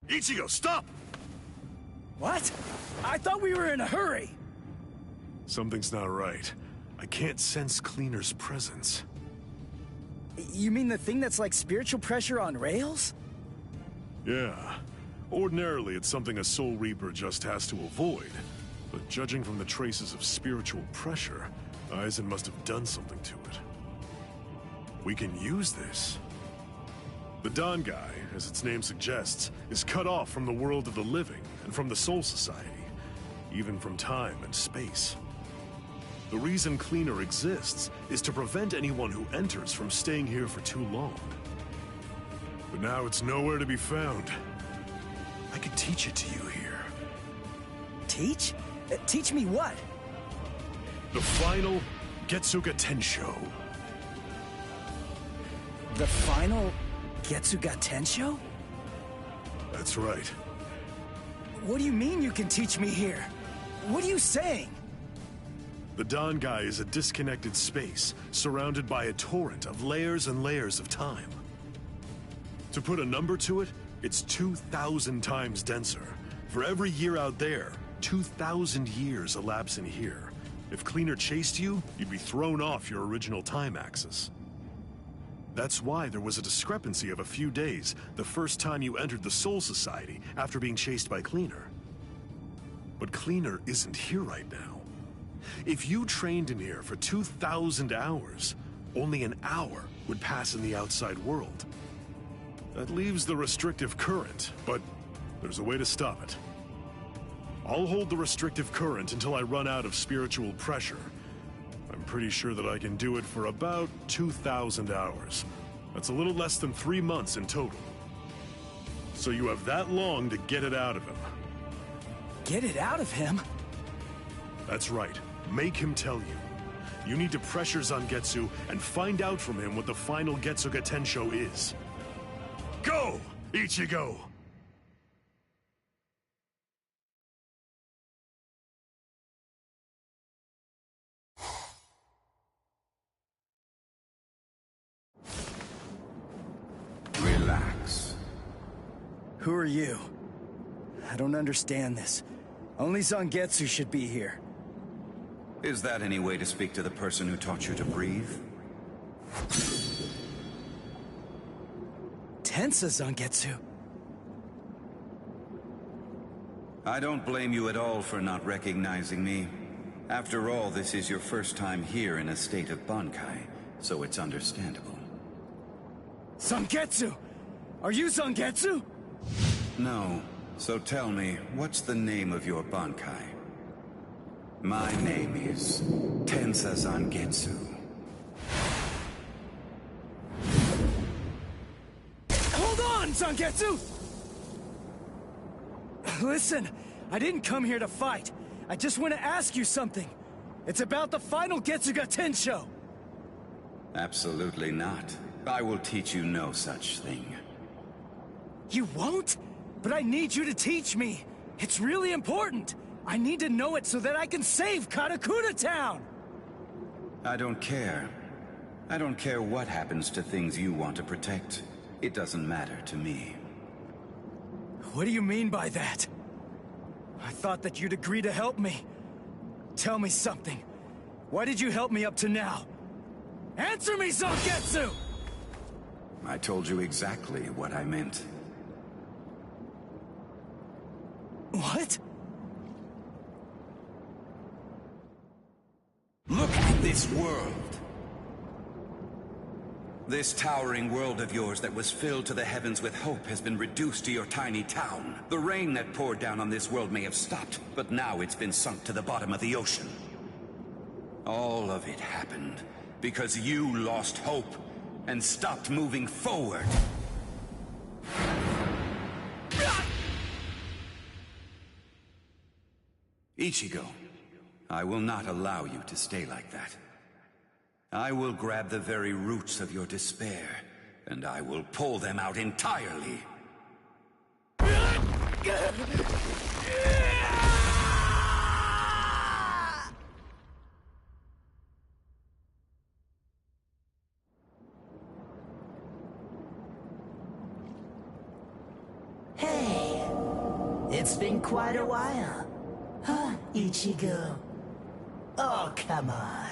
[SPEAKER 6] Ichigo, stop!
[SPEAKER 5] What? I thought we were in a hurry!
[SPEAKER 6] Something's not right. I can't sense Cleaner's presence.
[SPEAKER 5] You mean the thing that's like spiritual pressure on rails?
[SPEAKER 6] Yeah. Ordinarily, it's something a Soul Reaper just has to avoid. But judging from the traces of spiritual pressure, Aizen must have done something to it. We can use this. The Dangai, as its name suggests, is cut off from the world of the living and from the Soul Society, even from time and space. The reason Cleaner exists is to prevent anyone who enters from staying here for too long. But now it's nowhere to be found. I could teach it to you here.
[SPEAKER 5] Teach? Teach me what?
[SPEAKER 6] The final Getsuga Tensho.
[SPEAKER 5] The final Getsuga Tensho?
[SPEAKER 6] That's right.
[SPEAKER 5] What do you mean you can teach me here? What are you saying?
[SPEAKER 6] The Dangai is a disconnected space, surrounded by a torrent of layers and layers of time. To put a number to it, it's 2,000 times denser. For every year out there, 2,000 years elapse in here. If Cleaner chased you, you'd be thrown off your original time axis. That's why there was a discrepancy of a few days the first time you entered the Soul Society after being chased by Cleaner. But Cleaner isn't here right now. If you trained in here for 2,000 hours, only an hour would pass in the outside world. That leaves the restrictive current, but there's a way to stop it. I'll hold the restrictive current until I run out of spiritual pressure. I'm pretty sure that I can do it for about 2,000 hours. That's a little less than 3 months in total. So you have that long to get it out of him.
[SPEAKER 5] Get it out of him?
[SPEAKER 6] That's right. Make him tell you. You need to pressure Zangetsu and find out from him what the final Getsuga Tensho is. Go, Ichigo!
[SPEAKER 9] Relax.
[SPEAKER 5] Who are you? I don't understand this. Only Zangetsu should be here.
[SPEAKER 9] Is that any way to speak to the person who taught you to breathe?
[SPEAKER 5] Tensa Zangetsu.
[SPEAKER 9] I don't blame you at all for not recognizing me. After all, this is your first time here in a state of Bankai, so it's understandable.
[SPEAKER 5] Zangetsu! Are you Zangetsu?
[SPEAKER 9] No. So tell me, what's the name of your Bankai? My name is Tensa Zangetsu.
[SPEAKER 5] Hold on, Zangetsu! Listen, I didn't come here to fight. I just want to ask you something. It's about the final Getsuga Tensho.
[SPEAKER 9] Absolutely not. I will teach you no such thing.
[SPEAKER 5] You won't? But I need you to teach me. It's really important. I need to know it so that I can save Karakura Town!
[SPEAKER 9] I don't care. I don't care what happens to things you want to protect. It doesn't matter to me.
[SPEAKER 5] What do you mean by that? I thought that you'd agree to help me. Tell me something. Why did you help me up to now? Answer me, Zangetsu!
[SPEAKER 9] I told you exactly what I meant.
[SPEAKER 5] What?
[SPEAKER 9] Look at this world! This towering world of yours that was filled to the heavens with hope has been reduced to your tiny town. The rain that poured down on this world may have stopped, but now it's been sunk to the bottom of the ocean. All of it happened because you lost hope and stopped moving forward. Ichigo, I will not allow you to stay like that. I will grab the very roots of your despair, and I will pull them out entirely.
[SPEAKER 10] Hey, it's been quite a while. Huh, Ichigo? Oh, come on.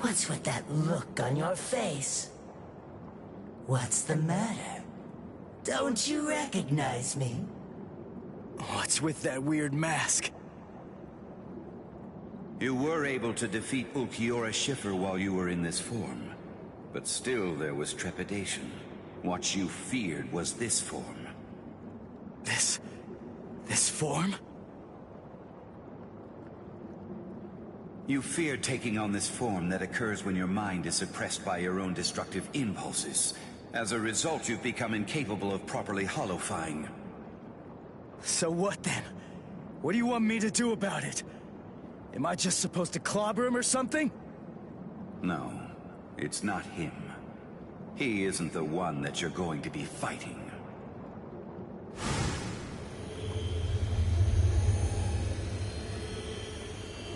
[SPEAKER 10] What's with that look on your face? What's the matter? Don't you recognize me?
[SPEAKER 5] What's with that weird mask?
[SPEAKER 9] You were able to defeat Ulquiorra Schiffer while you were in this form. But still there was trepidation. What you feared was this form.
[SPEAKER 5] This form?
[SPEAKER 9] You fear taking on this form that occurs when your mind is suppressed by your own destructive impulses. As a result, you've become incapable of properly holofying.
[SPEAKER 5] So what then? What do you want me to do about it? Am I just supposed to clobber him or something?
[SPEAKER 9] No, it's not him. He isn't the one that you're going to be fighting.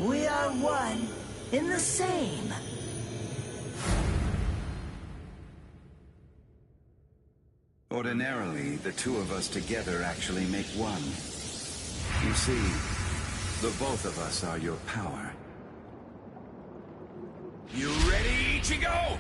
[SPEAKER 10] We are one in the same.
[SPEAKER 9] Ordinarily, the two of us together actually make one. You see, the both of us are your power. You ready, Ichigo?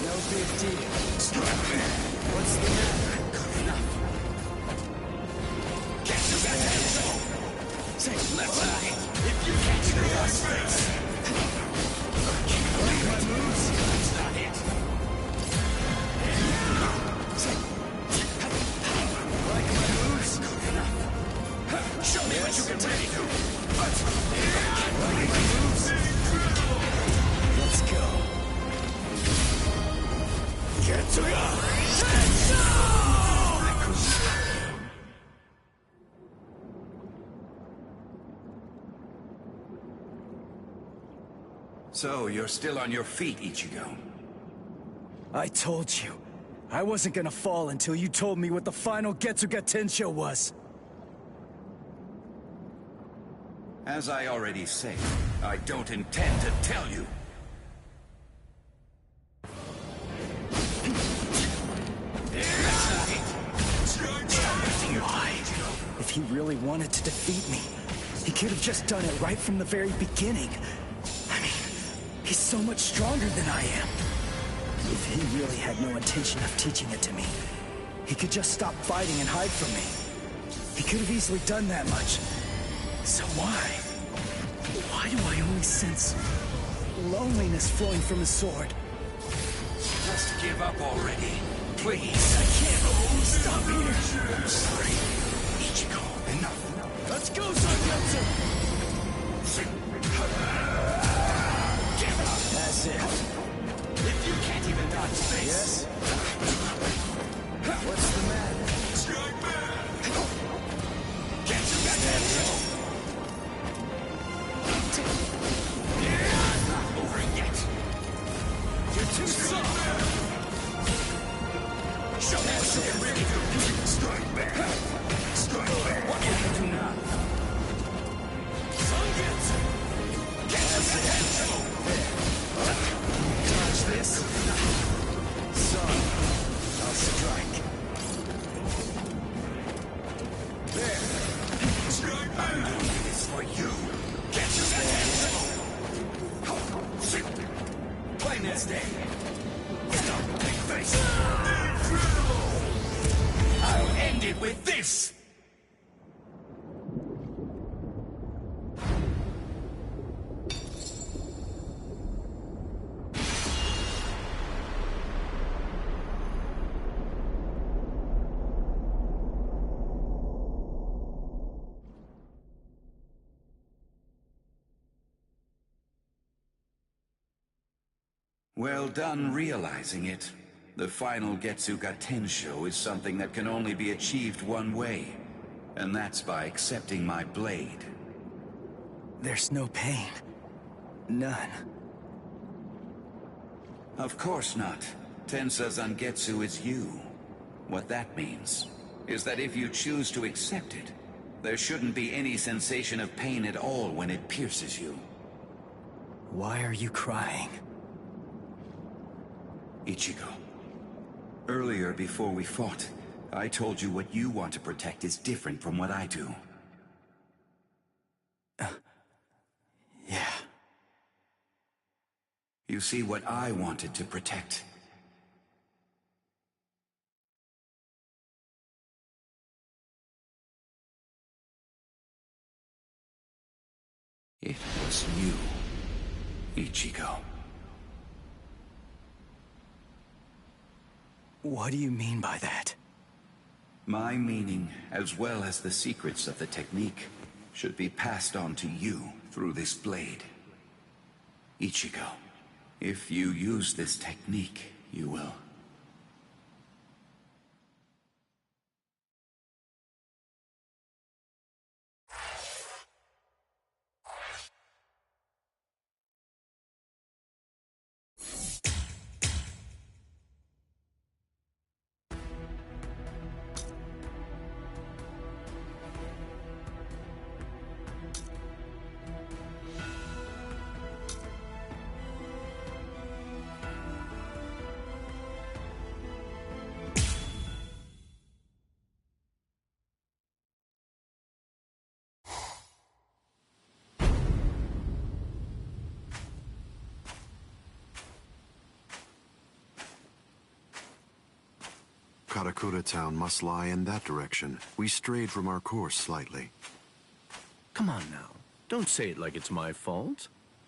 [SPEAKER 5] No big deal. What's the matter? Good enough. Get your back. Say left side. If you can't see your face. Like my moves? That's not it. Like my moves? Good enough. Show me what you can really do. Like my moves? Let's go. Get to go!
[SPEAKER 9] So, you're still on your feet, Ichigo.
[SPEAKER 5] I told you. I wasn't gonna fall until you told me what the final Getsuga Tensho was.
[SPEAKER 9] As I already said, I don't intend to tell you.
[SPEAKER 5] Why? If he really wanted to defeat me, he could have just done it right from the very beginning. I mean, he's so much stronger than I am. If he really had no intention of teaching it to me, he could just stop fighting and hide from me. He could have easily done that much. So why? Why do I only sense loneliness flowing from his sword?
[SPEAKER 9] Just give up already. Please.
[SPEAKER 5] I can't. Stop here.
[SPEAKER 9] I'm sorry. Ichigo, enough.
[SPEAKER 5] Let's go, Zangetsu!
[SPEAKER 9] Give up.
[SPEAKER 5] That's it.
[SPEAKER 9] If you can't even dodge space.
[SPEAKER 5] Yes? What's the matter?
[SPEAKER 9] Strike back. Get you back there. Not over yet.
[SPEAKER 5] You're too soft.
[SPEAKER 9] Show me what you can really do. Strike back. Strike back. What can you do now?
[SPEAKER 5] Zangetsu!
[SPEAKER 9] Get you back there.
[SPEAKER 5] Dodge this. So, I'll strike. There.
[SPEAKER 9] Strike back. I'm doing this for you. Get you back there. Play next day. Stop, big face. I'll end it with this! Well done realizing it. The final Getsuga Tensho is something that can only be achieved one way, and that's by accepting my blade.
[SPEAKER 5] There's no pain. None.
[SPEAKER 9] Of course not. Tensa Zangetsu is you. What that means is that if you choose to accept it, there shouldn't be any sensation of pain at all when it pierces you.
[SPEAKER 5] Why are you crying?
[SPEAKER 9] Ichigo. Earlier, before we fought, I told you what you want to protect is different from what I do.
[SPEAKER 5] Yeah.
[SPEAKER 9] You see, what I wanted to protect. It was you, Ichigo.
[SPEAKER 5] What do you mean by that?
[SPEAKER 9] My meaning, as well as the secrets of the technique, should be passed on to you through this blade. Ichigo, if you use this technique, you will.
[SPEAKER 3] Karakura town must lie in that direction. We strayed from our course slightly.
[SPEAKER 7] Come on now. Don't say it like it's my fault.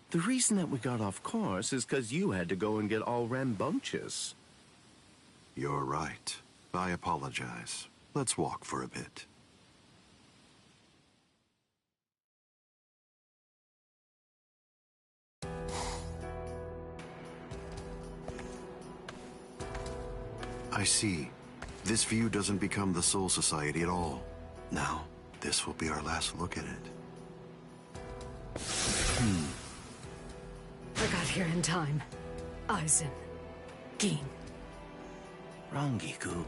[SPEAKER 7] The reason that we got off course is because you had to go and get all rambunctious.
[SPEAKER 3] You're right. I apologize. Let's walk for a bit. I see. This view doesn't become the Soul Society at all. Now, this will be our last look at it.
[SPEAKER 8] I got here in time. Aizen. Gin.
[SPEAKER 7] Rangiku.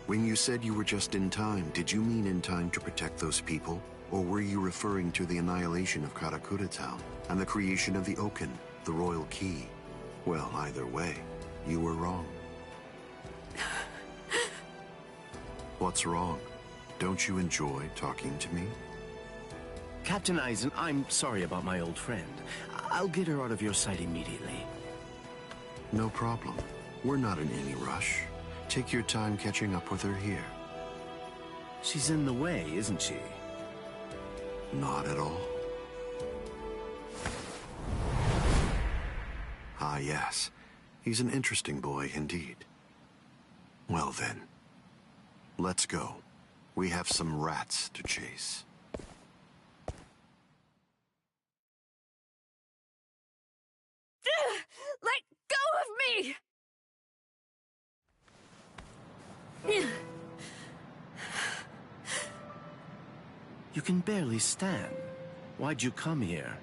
[SPEAKER 3] When you said you were just in time, did you mean in time to protect those people? Or were you referring to the annihilation of Karakura town and the creation of the Oaken, the royal key? Well, either way, you were wrong. What's wrong? Don't you enjoy talking to me?
[SPEAKER 7] Captain Aizen, I'm sorry about my old friend. I'll get her out of your sight immediately.
[SPEAKER 3] No problem. We're not in any rush. Take your time catching up with her here.
[SPEAKER 7] She's in the way, isn't she?
[SPEAKER 3] Not at all. Ah, yes. He's an interesting boy indeed. Well then, let's go. We have some rats to chase.
[SPEAKER 8] Let go of me!
[SPEAKER 7] You can barely stand. Why'd you come here?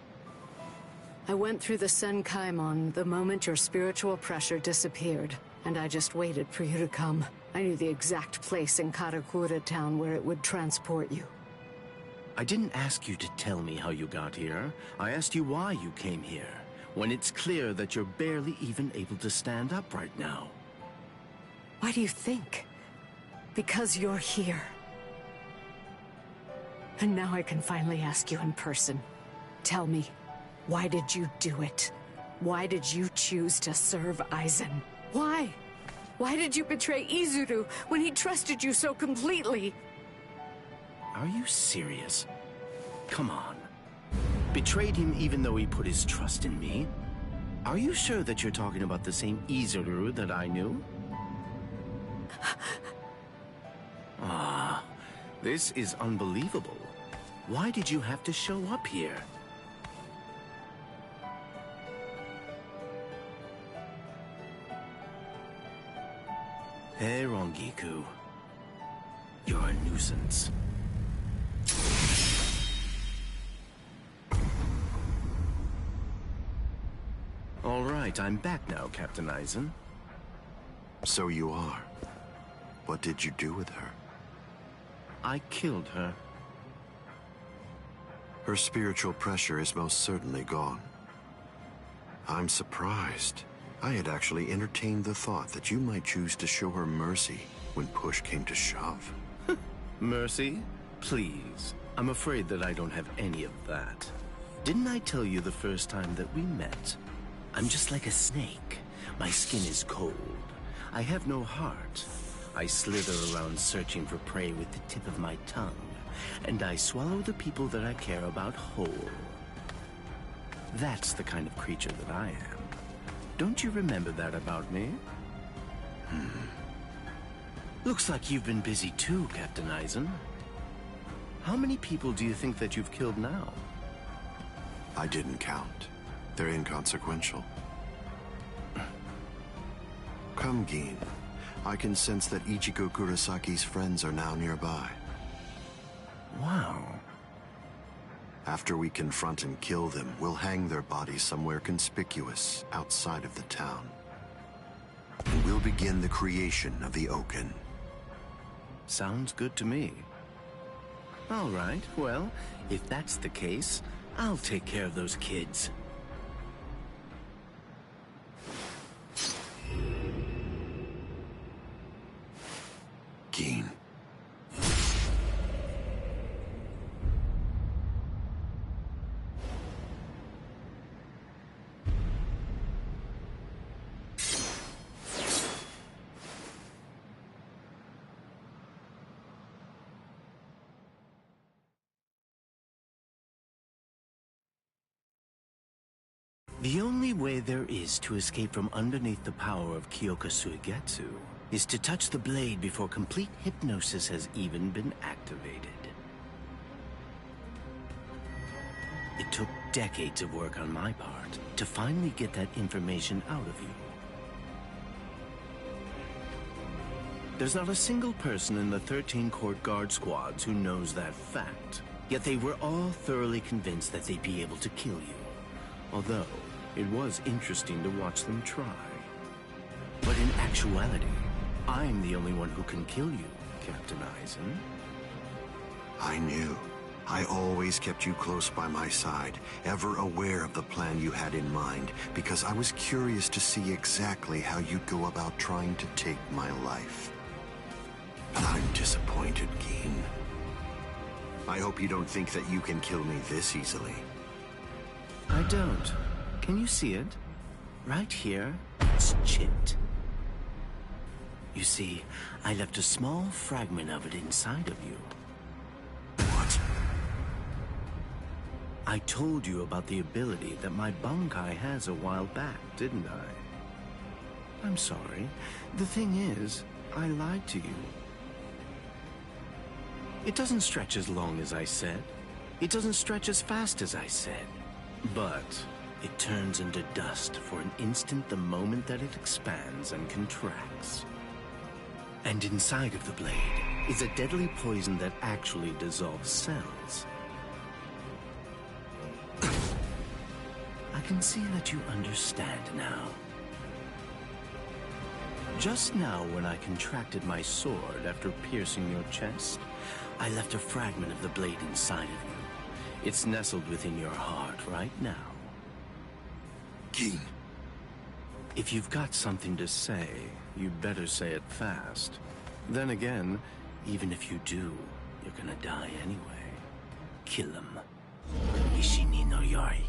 [SPEAKER 8] I went through the Senkaimon the moment your spiritual pressure disappeared, and I just waited for you to come. I knew the exact place in Karakura town where it would transport you.
[SPEAKER 7] I didn't ask you to tell me how you got here. I asked you why you came here, when it's clear that you're barely even able to stand up right now.
[SPEAKER 8] Why do you think? Because you're here. And now I can finally ask you in person. Tell me, why did you do it? Why did you choose to serve Aizen? Why? Why did you betray Izuru when he trusted you so completely?
[SPEAKER 7] Are you serious? Come on. Betrayed him even though he put his trust in me? Are you sure that you're talking about the same Izuru that I knew? Ah, this is unbelievable. Why did you have to show up here? Hey, Rangiku. You're a nuisance. All right, I'm back now, Captain Aizen.
[SPEAKER 3] So you are. What did you do with her?
[SPEAKER 7] I killed her.
[SPEAKER 3] Her spiritual pressure is most certainly gone. I'm surprised. I had actually entertained the thought that you might choose to show her mercy when push came to shove.
[SPEAKER 7] Mercy? Please. I'm afraid that I don't have any of that. Didn't I tell you the first time that we met? I'm just like a snake. My skin is cold. I have no heart. I slither around searching for prey with the tip of my tongue. And I swallow the people that I care about whole. That's the kind of creature that I am. Don't you remember that about me? Looks like you've been busy too, Captain Aizen. How many people do you think that you've killed now?
[SPEAKER 3] I didn't count. They're inconsequential. Come, Gin. I can sense that Ichigo Kurasaki's friends are now nearby.
[SPEAKER 7] Wow.
[SPEAKER 3] After we confront and kill them, we'll hang their bodies somewhere conspicuous outside of the town. And we'll begin the creation of the Oaken.
[SPEAKER 7] Sounds good to me. All right, well, if that's the case, I'll take care of those kids.
[SPEAKER 3] Gin.
[SPEAKER 7] The only way there is to escape from underneath the power of Kyoka Suigetsu is to touch the blade before complete hypnosis has even been activated. It took decades of work on my part to finally get that information out of you. There's not a single person in the 13 court guard squads who knows that fact. Yet they were all thoroughly convinced that they'd be able to kill you. Although, it was interesting to watch them try. But in actuality, I'm the only one who can kill you, Captain Eisen.
[SPEAKER 3] I knew. I always kept you close by my side, ever aware of the plan you had in mind, because I was curious to see exactly how you'd go about trying to take my life. But I'm disappointed, Geen. I hope you don't think that you can kill me this easily.
[SPEAKER 7] I don't. Can you see it? Right here, it's chipped. You see, I left a small fragment of it inside of you.
[SPEAKER 3] What?
[SPEAKER 7] I told you about the ability that my Bankai has a while back, didn't I? I'm sorry. The thing is, I lied to you. It doesn't stretch as long as I said. It doesn't stretch as fast as I said. But it turns into dust for an instant the moment that it expands and contracts. And inside of the blade is a deadly poison that actually dissolves cells. I can see that you understand now. Just now, when I contracted my sword after piercing your chest, I left a fragment of the blade inside of you. It's nestled within your heart right now.
[SPEAKER 3] Geen.
[SPEAKER 7] If you've got something to say, you'd better say it fast. Then again, even if you do, you're gonna die anyway. Kill him. Ishini no Yori.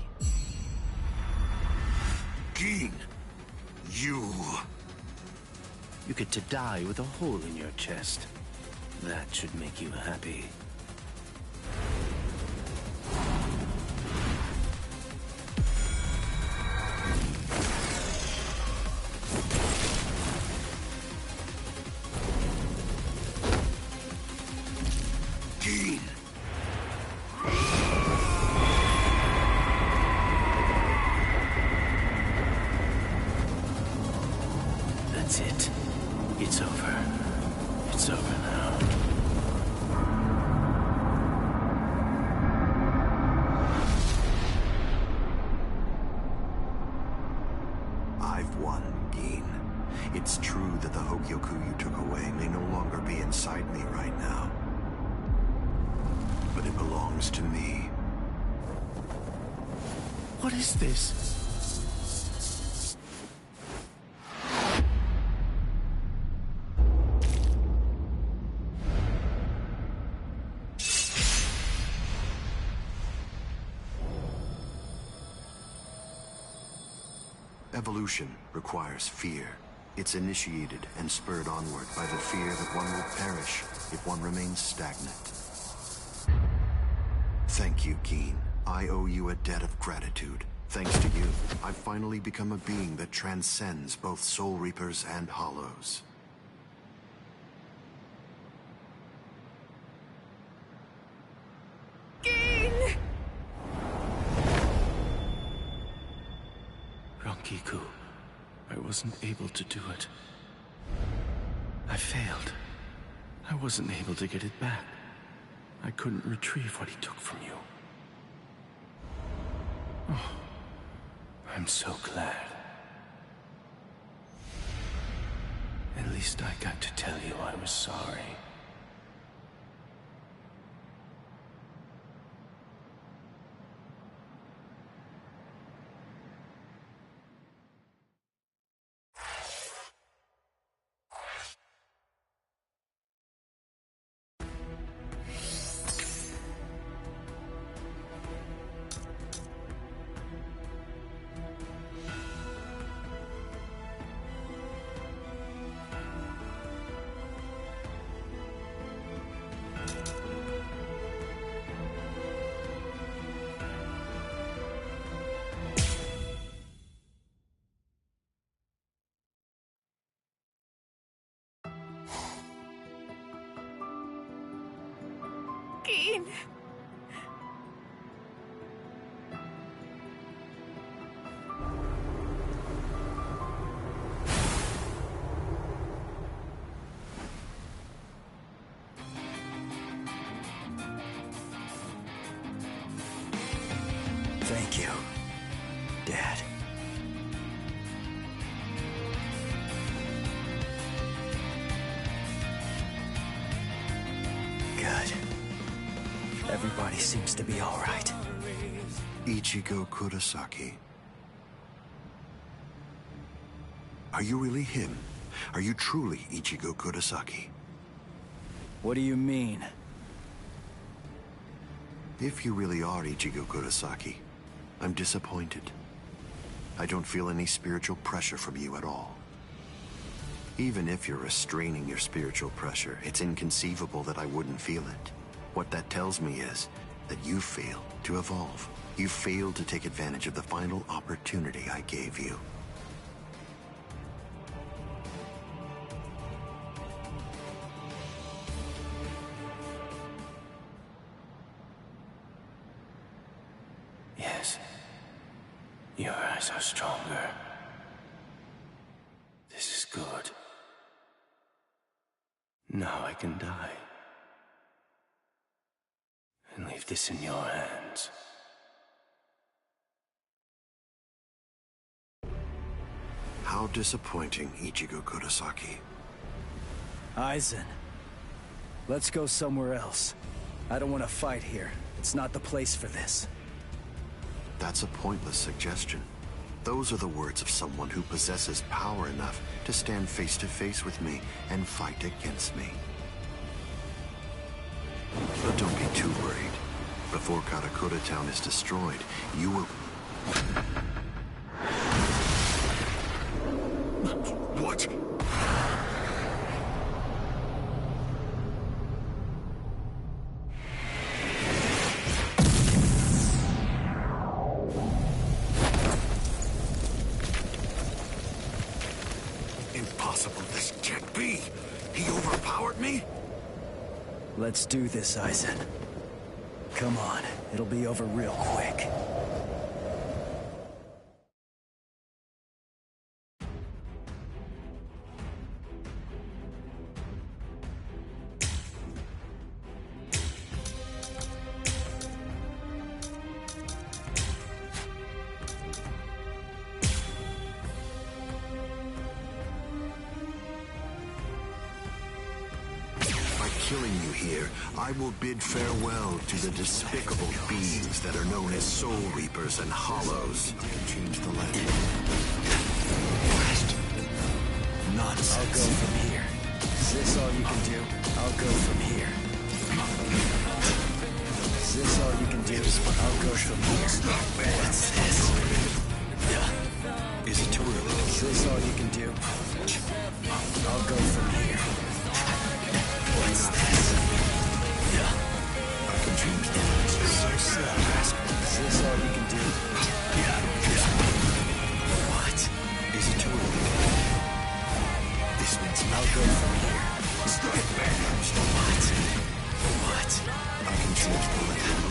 [SPEAKER 3] Geen! You...
[SPEAKER 7] You get to die with a hole in your chest. That should make you happy.
[SPEAKER 3] Geen!
[SPEAKER 7] That's it. It's over. It's over now.
[SPEAKER 3] I've won, Geen. It's true that the Hogyoku you took away may no longer be inside me right now. But it belongs to me.
[SPEAKER 7] What is this?
[SPEAKER 3] Evolution requires fear. It's initiated and spurred onward by the fear that one will perish if one remains stagnant. Thank you, Geen. I owe you a debt of gratitude. Thanks to you, I've finally become a being that transcends both Soul Reapers and Hollows.
[SPEAKER 7] Rankiku, I wasn't able to do it. I failed. I wasn't able to get it back. I couldn't retrieve what he took from you. Oh, I'm so glad. At least I got to tell you I was sorry.
[SPEAKER 8] Keen.
[SPEAKER 5] Thank you, Dad. Good. Everybody seems to be all right.
[SPEAKER 3] Ichigo Kurosaki. Are you really him? Are you truly Ichigo Kurosaki?
[SPEAKER 5] What do you mean?
[SPEAKER 3] If you really are Ichigo Kurosaki, I'm disappointed. I don't feel any spiritual pressure from you at all. Even if you're restraining your spiritual pressure, it's inconceivable that I wouldn't feel it. What that tells me is that you failed to evolve. You failed to take advantage of the final opportunity I gave you.
[SPEAKER 7] Yes. Your eyes are stronger. This is good. Now I can die. And leave this in your hands.
[SPEAKER 3] How disappointing, Ichigo Kurosaki.
[SPEAKER 5] Aizen, let's go somewhere else. I don't want to fight here. It's not the place for this.
[SPEAKER 3] That's a pointless suggestion. Those are the words of someone who possesses power enough to stand face to face with me and fight against me. But don't be too worried. Before Karakura town is destroyed, you will... What? Impossible, this can't be! He overpowered me?
[SPEAKER 5] Let's do this, Aizen. Come on, it'll be over real quick.
[SPEAKER 3] Killing you here, I will bid farewell to the despicable beings that are known as Soul Reapers and Hollows. I can change the legend. Nonsense.
[SPEAKER 5] I'll go from here. Is this all you can do? I'll go from here. Is this all you can do? I'll go from here.
[SPEAKER 3] What's this? Is it too early?
[SPEAKER 5] Is this all you can do? I'll go from here.
[SPEAKER 3] What's this? I can change the legend. So sad.
[SPEAKER 5] Is this all you can do?
[SPEAKER 3] What? Is it too early? This means
[SPEAKER 5] I'll go from here.
[SPEAKER 3] What? I can change the legend.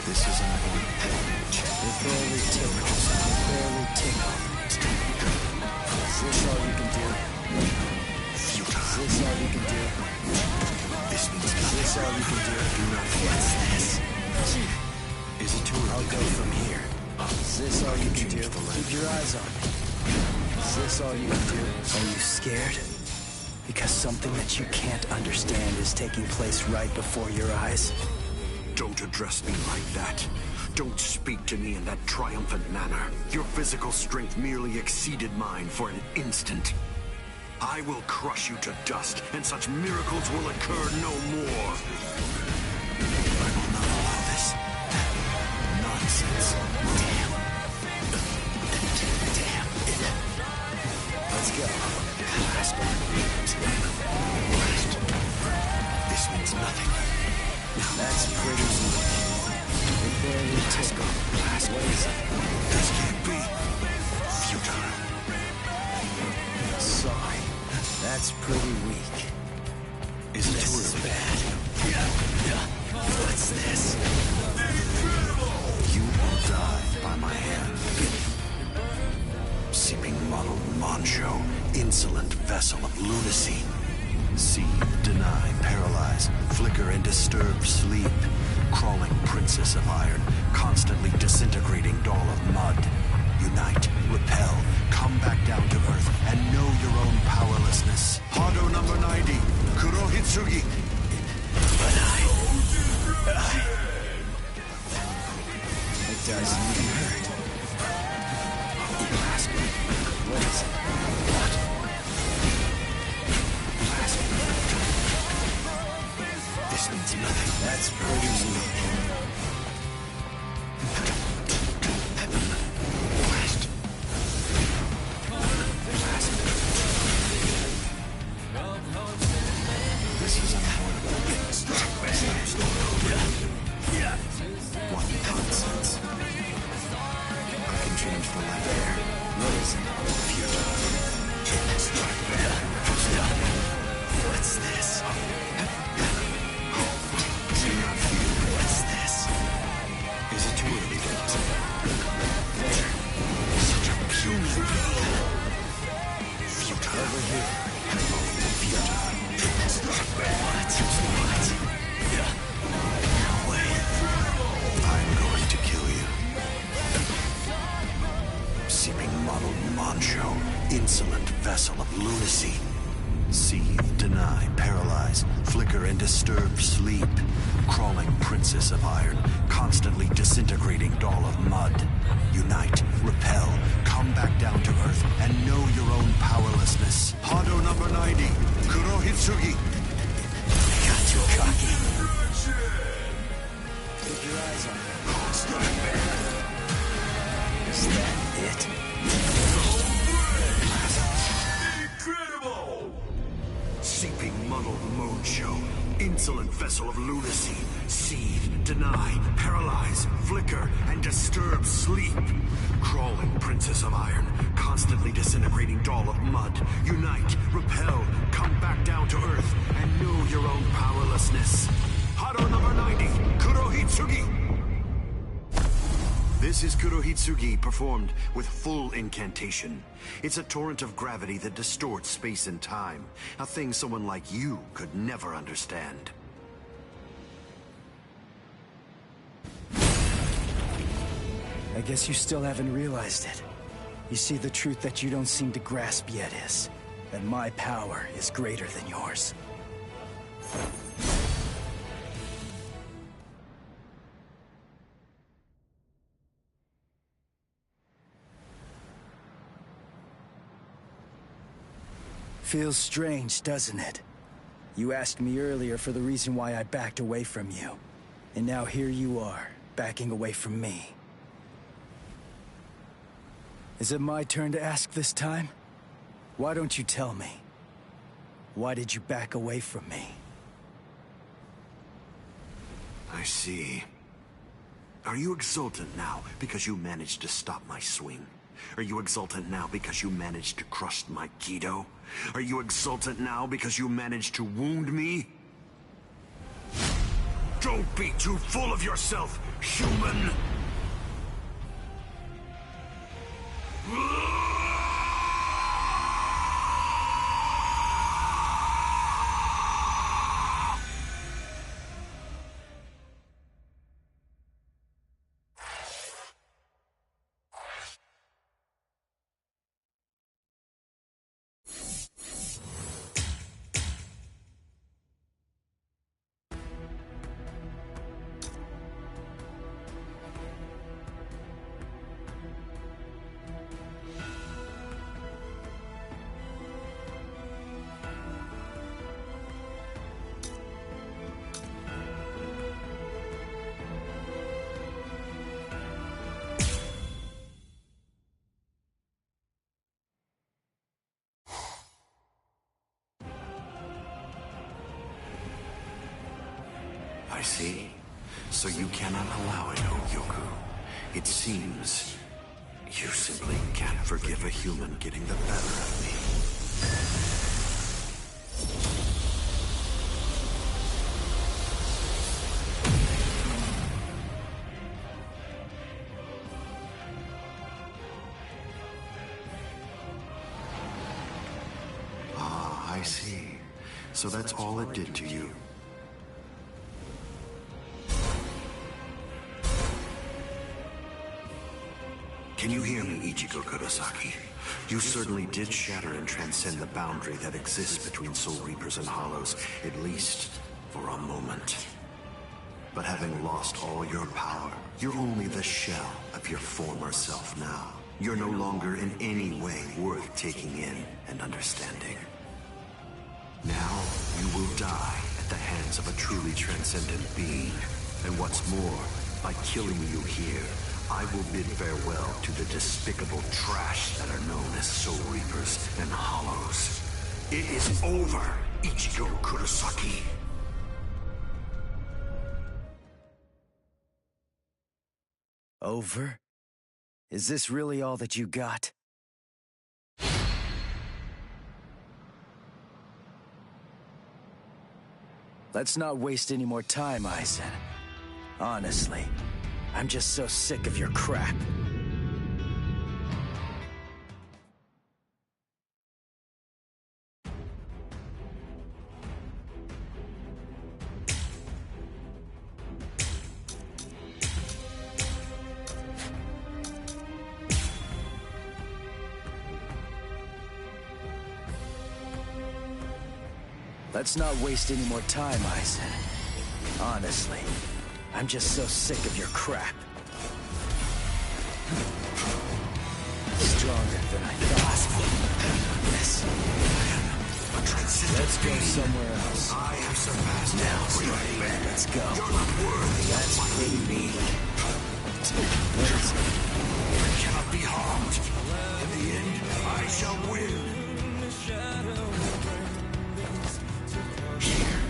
[SPEAKER 3] This is an
[SPEAKER 5] It barely tickles. Barely tickles. Is this all you can do? Is this all you can do?
[SPEAKER 3] This means
[SPEAKER 5] Is this all you can do?
[SPEAKER 3] do not. What's this? Is it too early?
[SPEAKER 5] I'll go from here. Is this all you can do? Keep your eyes on me. Is this all you can do? Are you scared? Because something that you can't understand is taking place right before your eyes.
[SPEAKER 3] Don't address me like that. Don't speak to me in that triumphant manner. Your physical strength merely exceeded mine for an instant. I will crush you to dust, and such miracles will occur no more. I will not allow this. Nonsense. Damn.
[SPEAKER 5] Let's go.
[SPEAKER 3] This means nothing.
[SPEAKER 5] That's pretty weak. It barely tickled. What is it?
[SPEAKER 3] This can't be. Futile.
[SPEAKER 5] Sorry. That's pretty weak.
[SPEAKER 3] Is it
[SPEAKER 5] This
[SPEAKER 3] too
[SPEAKER 5] is
[SPEAKER 3] early?
[SPEAKER 5] bad. What's this?
[SPEAKER 3] You will die by my hand. Seeping muddled Moncho, insolent vessel of lunacy. Seethe, deny, paralyze, flicker and disturb sleep. Crawling princess of iron, constantly disintegrating doll of mud. Unite, repel, come back down to earth, and know your own powerlessness. Hado number 90, Kurohitsugi.
[SPEAKER 5] But it doesn't even hurt.
[SPEAKER 3] You ask me.
[SPEAKER 5] What is it?
[SPEAKER 3] What? You ask me. This means nothing.
[SPEAKER 5] That's pretty weak.
[SPEAKER 3] Blast. Blast. This is unavoidable. What nonsense. I can change the light there.
[SPEAKER 5] What is it?
[SPEAKER 3] Futile.
[SPEAKER 5] What's this?
[SPEAKER 3] Do you not feel?
[SPEAKER 5] What's this?
[SPEAKER 3] Is it too early to ask?
[SPEAKER 5] There.
[SPEAKER 3] Such a puny being. Futile.
[SPEAKER 5] Over here.
[SPEAKER 3] Futile.
[SPEAKER 5] What? No way.
[SPEAKER 3] I'm going to kill you. Seeping muddled Moncho, insolent vessel of lunacy. Seethe, deny, paralyze, flicker and disturb sleep. Crawling princess of iron, constantly disintegrating doll of mud. Unite, repel, come back down to earth, and know your own powerlessness. Hado number 90, Kurohitsugi.
[SPEAKER 5] I got too cocky. Keep your eyes on me. Is that it?
[SPEAKER 4] Incredible!
[SPEAKER 3] Seeping muddled Mojo, insolent vessel of lunacy. Seethe, deny, paralyze, flicker, and disturb sleep. Crawling princess of iron, constantly disintegrating doll of mud. Unite, repel, come back down to earth, and know your own powerlessness. Hado number 90, Kurohitsugi. This is Kurohitsugi performed with full incantation. It's a torrent of gravity that distorts space and time, a thing someone like you could never understand.
[SPEAKER 5] I guess you still haven't realized it. You see, the truth that you don't seem to grasp yet is that my power is greater than yours. Feels strange, doesn't it? You asked me earlier for the reason why I backed away from you. And now here you are, backing away from me. Is it my turn to ask this time? Why don't you tell me? Why did you back away from me?
[SPEAKER 3] I see. Are you exultant now because you managed to stop my swing? Are you exultant now because you managed to crush my Kido? Are you exultant now because you managed to wound me? Don't be too full of yourself, human! I see. So you cannot allow it, Yoku. It seems you simply can't forgive a human getting the better of me. I see. So that's all it did to you. Can you hear me, Ichigo Kurosaki? You certainly did shatter and transcend the boundary that exists between Soul Reapers and Hollows, at least for a moment. But having lost all your power, you're only the shell of your former self now. You're no longer in any way worth taking in and understanding. Now, you will die at the hands of a truly transcendent being. And what's more, by killing you here, I will bid farewell to the despicable trash that are known as Soul Reapers and Hollows. It is over, Ichigo Kurosaki.
[SPEAKER 5] Over? Is this really all that you got? Let's not waste any more time, Aizen. Honestly, I'm just so sick of your crap. Let's not waste any more time, Aizen. Honestly, I'm just so sick of your crap. Stronger than I thought. Yes. Let's go somewhere else.
[SPEAKER 2] I have surpassed
[SPEAKER 5] Now,
[SPEAKER 2] everything.
[SPEAKER 5] let's go.
[SPEAKER 2] You're not worthy.
[SPEAKER 5] That's pretty mean. What is it?
[SPEAKER 2] You cannot be harmed. In the end, I shall win. Here.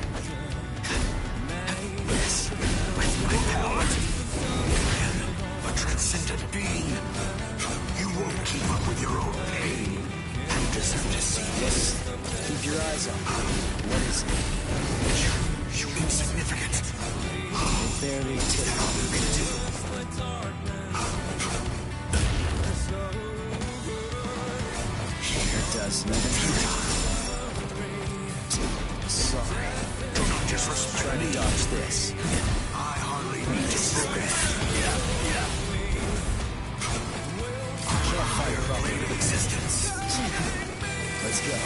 [SPEAKER 2] Yes, with my power. I am a transcendent being. You won't keep up with your own pain. You deserve to see this.
[SPEAKER 5] Keep your eyes on me. What is it?
[SPEAKER 2] You insignificant.
[SPEAKER 5] It barely took.
[SPEAKER 2] All you can do.
[SPEAKER 5] It doesn't even. Sorry.
[SPEAKER 2] Do not disrespect
[SPEAKER 5] Try to
[SPEAKER 2] me.
[SPEAKER 5] dodge this.
[SPEAKER 2] I hardly need to focus.
[SPEAKER 5] I can't fight properly.
[SPEAKER 2] Plane of existence.
[SPEAKER 5] Let's go.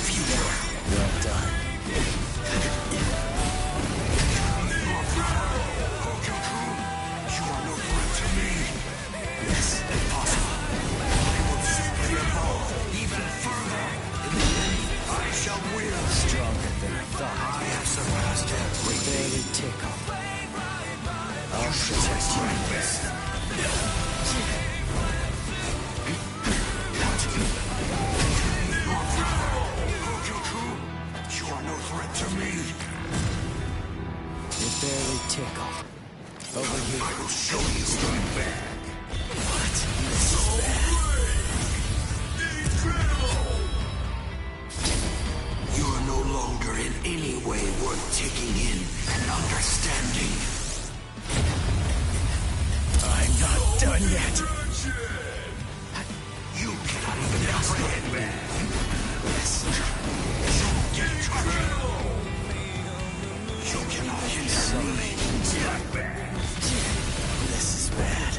[SPEAKER 2] Future.
[SPEAKER 5] Well done.
[SPEAKER 2] You are no threat to me.
[SPEAKER 5] Yes.
[SPEAKER 2] Impossible. I will simply evolve even further. In the end, I shall win.
[SPEAKER 5] Stronger than I thought.
[SPEAKER 2] I have surpassed everything.
[SPEAKER 5] Barely tickle. I'll protect you.
[SPEAKER 2] You are no threat to me.
[SPEAKER 5] You barely tickle. Over here.
[SPEAKER 2] I will show you strike back.
[SPEAKER 5] What? This is bad.
[SPEAKER 2] You are no longer in any way worth taking in and understanding.
[SPEAKER 5] I'm not done yet.
[SPEAKER 2] You cannot even comprehend me.
[SPEAKER 5] Yes.
[SPEAKER 2] Get trapped. You cannot hinder me. Strike back.
[SPEAKER 5] This is bad.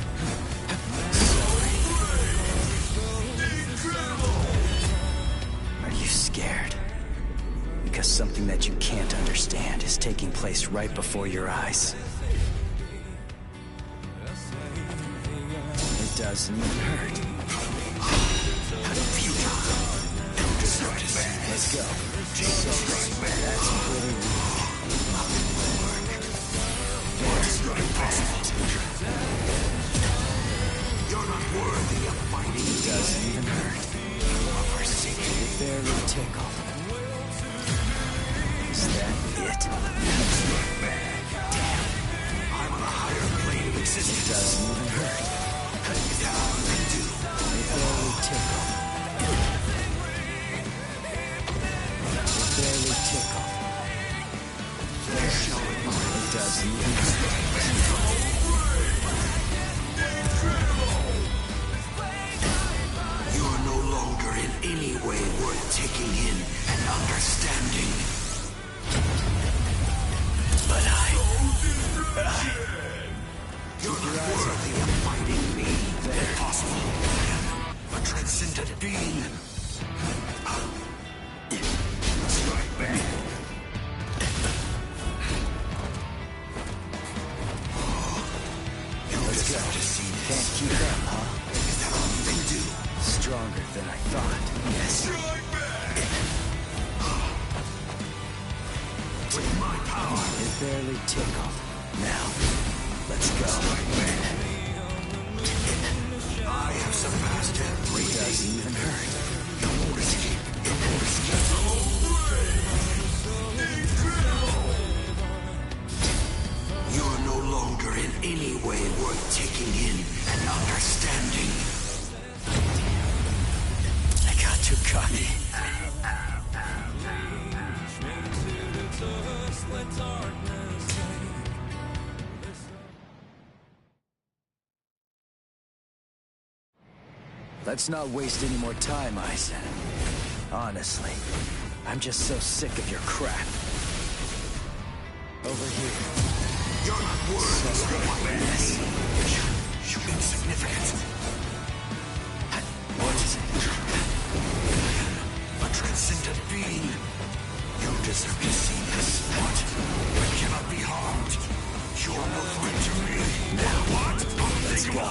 [SPEAKER 5] Are you scared? Because something that you can't understand is taking place right before your eyes. It doesn't even hurt. Let's go. That's pretty weak.
[SPEAKER 2] You're not worthy of fighting.
[SPEAKER 5] It doesn't even hurt. It barely tickled. Is that it? Damn.
[SPEAKER 2] I'm on a higher plane of
[SPEAKER 5] It
[SPEAKER 2] existence.
[SPEAKER 5] doesn't even hurt.
[SPEAKER 2] Is that all you can do?
[SPEAKER 5] It barely tickled. It barely tickled. It doesn't even hurt.
[SPEAKER 2] You are no longer in any way worth taking in and understanding. You're not worthy of fighting me. Impossible. A transcendent being. Strike back.
[SPEAKER 5] Let's go. Can't keep up, huh?
[SPEAKER 2] Is that all you can do?
[SPEAKER 5] Stronger than I thought. Yes.
[SPEAKER 2] Strike back! With my power.
[SPEAKER 5] It barely tickled. Now, let's go.
[SPEAKER 2] I have surpassed every.
[SPEAKER 5] It doesn't even hurt.
[SPEAKER 2] You won't escape. You won't escape. You're no longer in any way worth taking in and understanding.
[SPEAKER 5] I got too cocky. Let's not waste any more time, Aizen. Honestly, I'm just so sick of your crap. Over here.
[SPEAKER 2] You're not worthy of my mess. You're insignificant.
[SPEAKER 5] What is it?
[SPEAKER 2] A transcendent being. You deserve to see this. What? You cannot be harmed. You're no threat to me. Now what?
[SPEAKER 5] Let's go.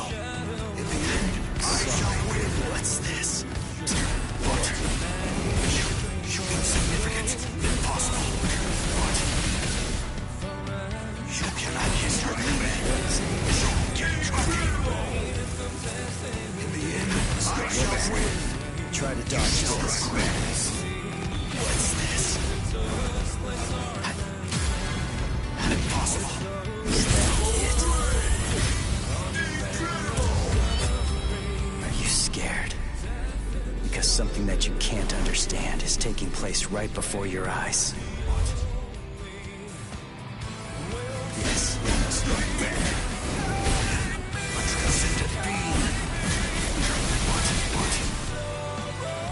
[SPEAKER 2] In the end, I shall win.
[SPEAKER 5] What's this?
[SPEAKER 2] What? You insignificant. Impossible. What? You cannot hinder me. Don't get cocky. In the end, I shall win.
[SPEAKER 5] Try to dodge this. What's this?
[SPEAKER 2] Impossible.
[SPEAKER 5] Is that it? Are you scared? Because something that you can't understand is taking place right before your eyes. Yes.
[SPEAKER 2] Strike back. A transcendent being. What?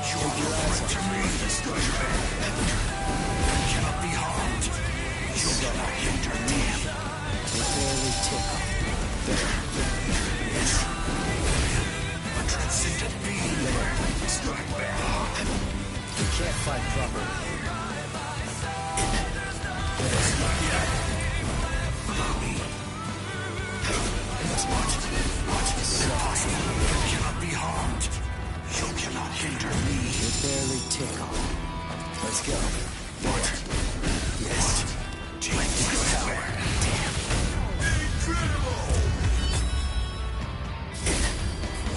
[SPEAKER 2] You're no threat to me. Strike back. You cannot be harmed. You cannot hinder me.
[SPEAKER 5] It barely tickled. There. Yes.
[SPEAKER 2] A transcendent being.
[SPEAKER 5] There.
[SPEAKER 2] Strike back.
[SPEAKER 5] You can't fight properly.
[SPEAKER 2] Allow me. What? Impossible. You cannot be harmed. You cannot hinder me.
[SPEAKER 5] It barely tickled. Let's go.
[SPEAKER 2] What?
[SPEAKER 5] Yes. Like this power. Damn.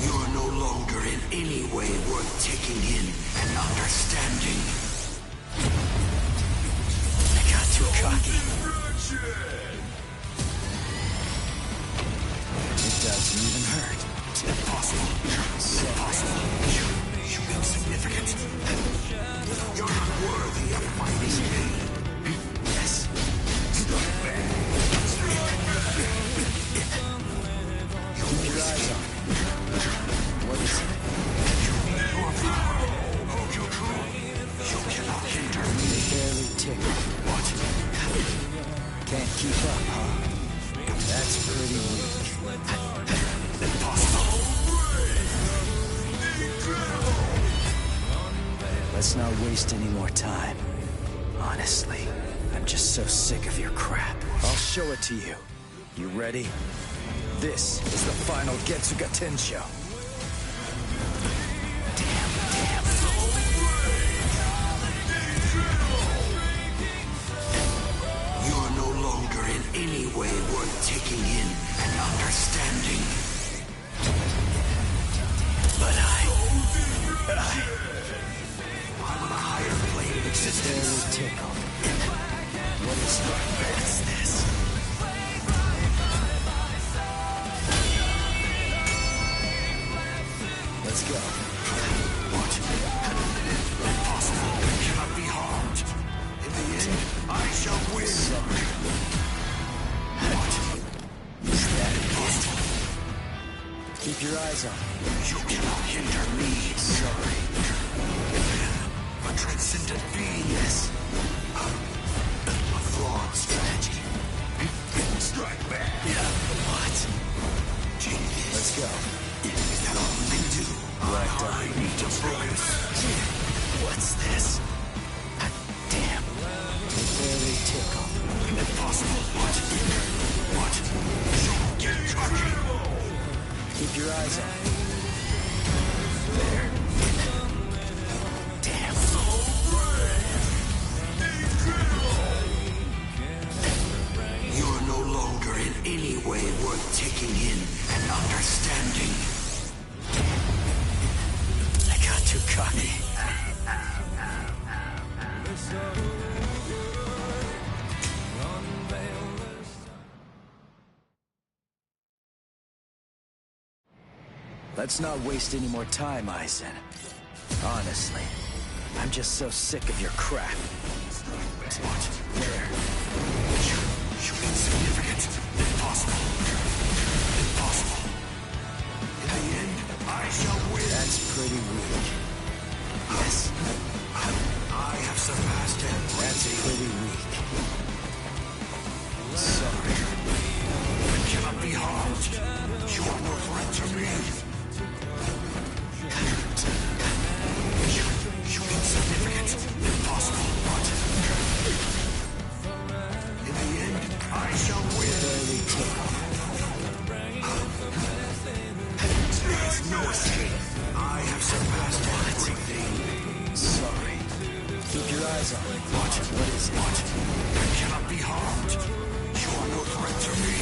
[SPEAKER 2] You are no longer in any way worth taking in and understanding.
[SPEAKER 5] I got too cocky. It doesn't even hurt.
[SPEAKER 2] Impossible. Impossible. You insignificant. You're not worthy of fighting me.
[SPEAKER 5] Yes.
[SPEAKER 2] Strike back.
[SPEAKER 5] Keep your eyes on me. What is it?
[SPEAKER 2] Your power. You cannot hinder me.
[SPEAKER 5] It barely tickled.
[SPEAKER 2] What?
[SPEAKER 5] Can't keep up, huh? That's pretty weak.
[SPEAKER 2] Impossible.
[SPEAKER 5] Let's not waste any more time. Honestly, I'm just so sick of your crap. I'll show it to you. You ready? This is the final Getsuga Tensho. Damn.
[SPEAKER 2] You are no longer in any way worth taking in and understanding.
[SPEAKER 5] But
[SPEAKER 2] I'm on a higher plane of existence.
[SPEAKER 5] barely tickled. What is this? Let's go.
[SPEAKER 2] What? Impossible. Cannot be harmed. In the end, I shall win.
[SPEAKER 5] Sorry.
[SPEAKER 2] What?
[SPEAKER 5] Is that it? Keep your eyes on me.
[SPEAKER 2] You cannot hinder me.
[SPEAKER 5] Sorry.
[SPEAKER 2] A transcendent being.
[SPEAKER 5] Yes.
[SPEAKER 2] A flawed strategy. Strike back.
[SPEAKER 5] What? Let's not waste any more time, Aizen. Honestly, I'm just so sick of your crap. What? There.
[SPEAKER 2] You insignificant. Impossible. Impossible. In the end, I shall win.
[SPEAKER 5] That's pretty weak. Yes.
[SPEAKER 2] I have surpassed him.
[SPEAKER 5] That's pretty weak. Sorry.
[SPEAKER 2] I cannot be harmed. You are no threat to me. You insignificant. Impossible. What? In the end, I shall win.
[SPEAKER 5] Barely tickled.
[SPEAKER 2] There is no escape. I have surpassed everything.
[SPEAKER 5] Sorry. Keep your eyes on me.
[SPEAKER 2] What?
[SPEAKER 5] What is it?
[SPEAKER 2] What? I cannot be harmed. You are no threat to me.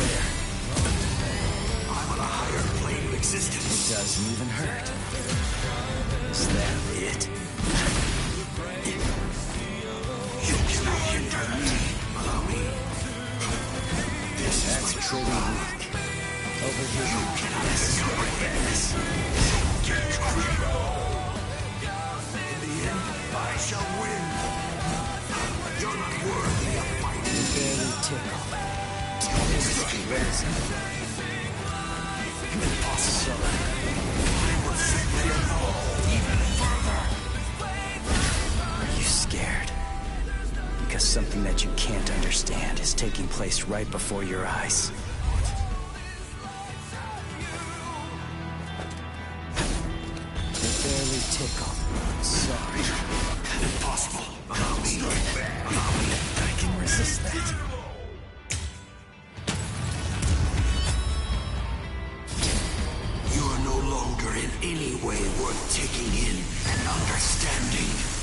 [SPEAKER 2] I'm on a higher plane of existence.
[SPEAKER 5] It doesn't even hurt. Is that it?
[SPEAKER 2] You cannot hinder me. Allow me. This
[SPEAKER 5] That's
[SPEAKER 2] is
[SPEAKER 5] pretty weak. Over here.
[SPEAKER 2] You cannot
[SPEAKER 5] Yes.
[SPEAKER 2] this. Get in the end, I shall win. You're not worthy of fighting.
[SPEAKER 5] You barely tickled.
[SPEAKER 2] Impossible. I will simply evolve even further.
[SPEAKER 5] Are you scared? Because something that you can't understand is taking place right before your eyes. You barely tickled. Sorry.
[SPEAKER 2] Impossible. Allow me. Allow me.
[SPEAKER 5] I can resist that.
[SPEAKER 2] You are no longer in any way worth taking in and understanding.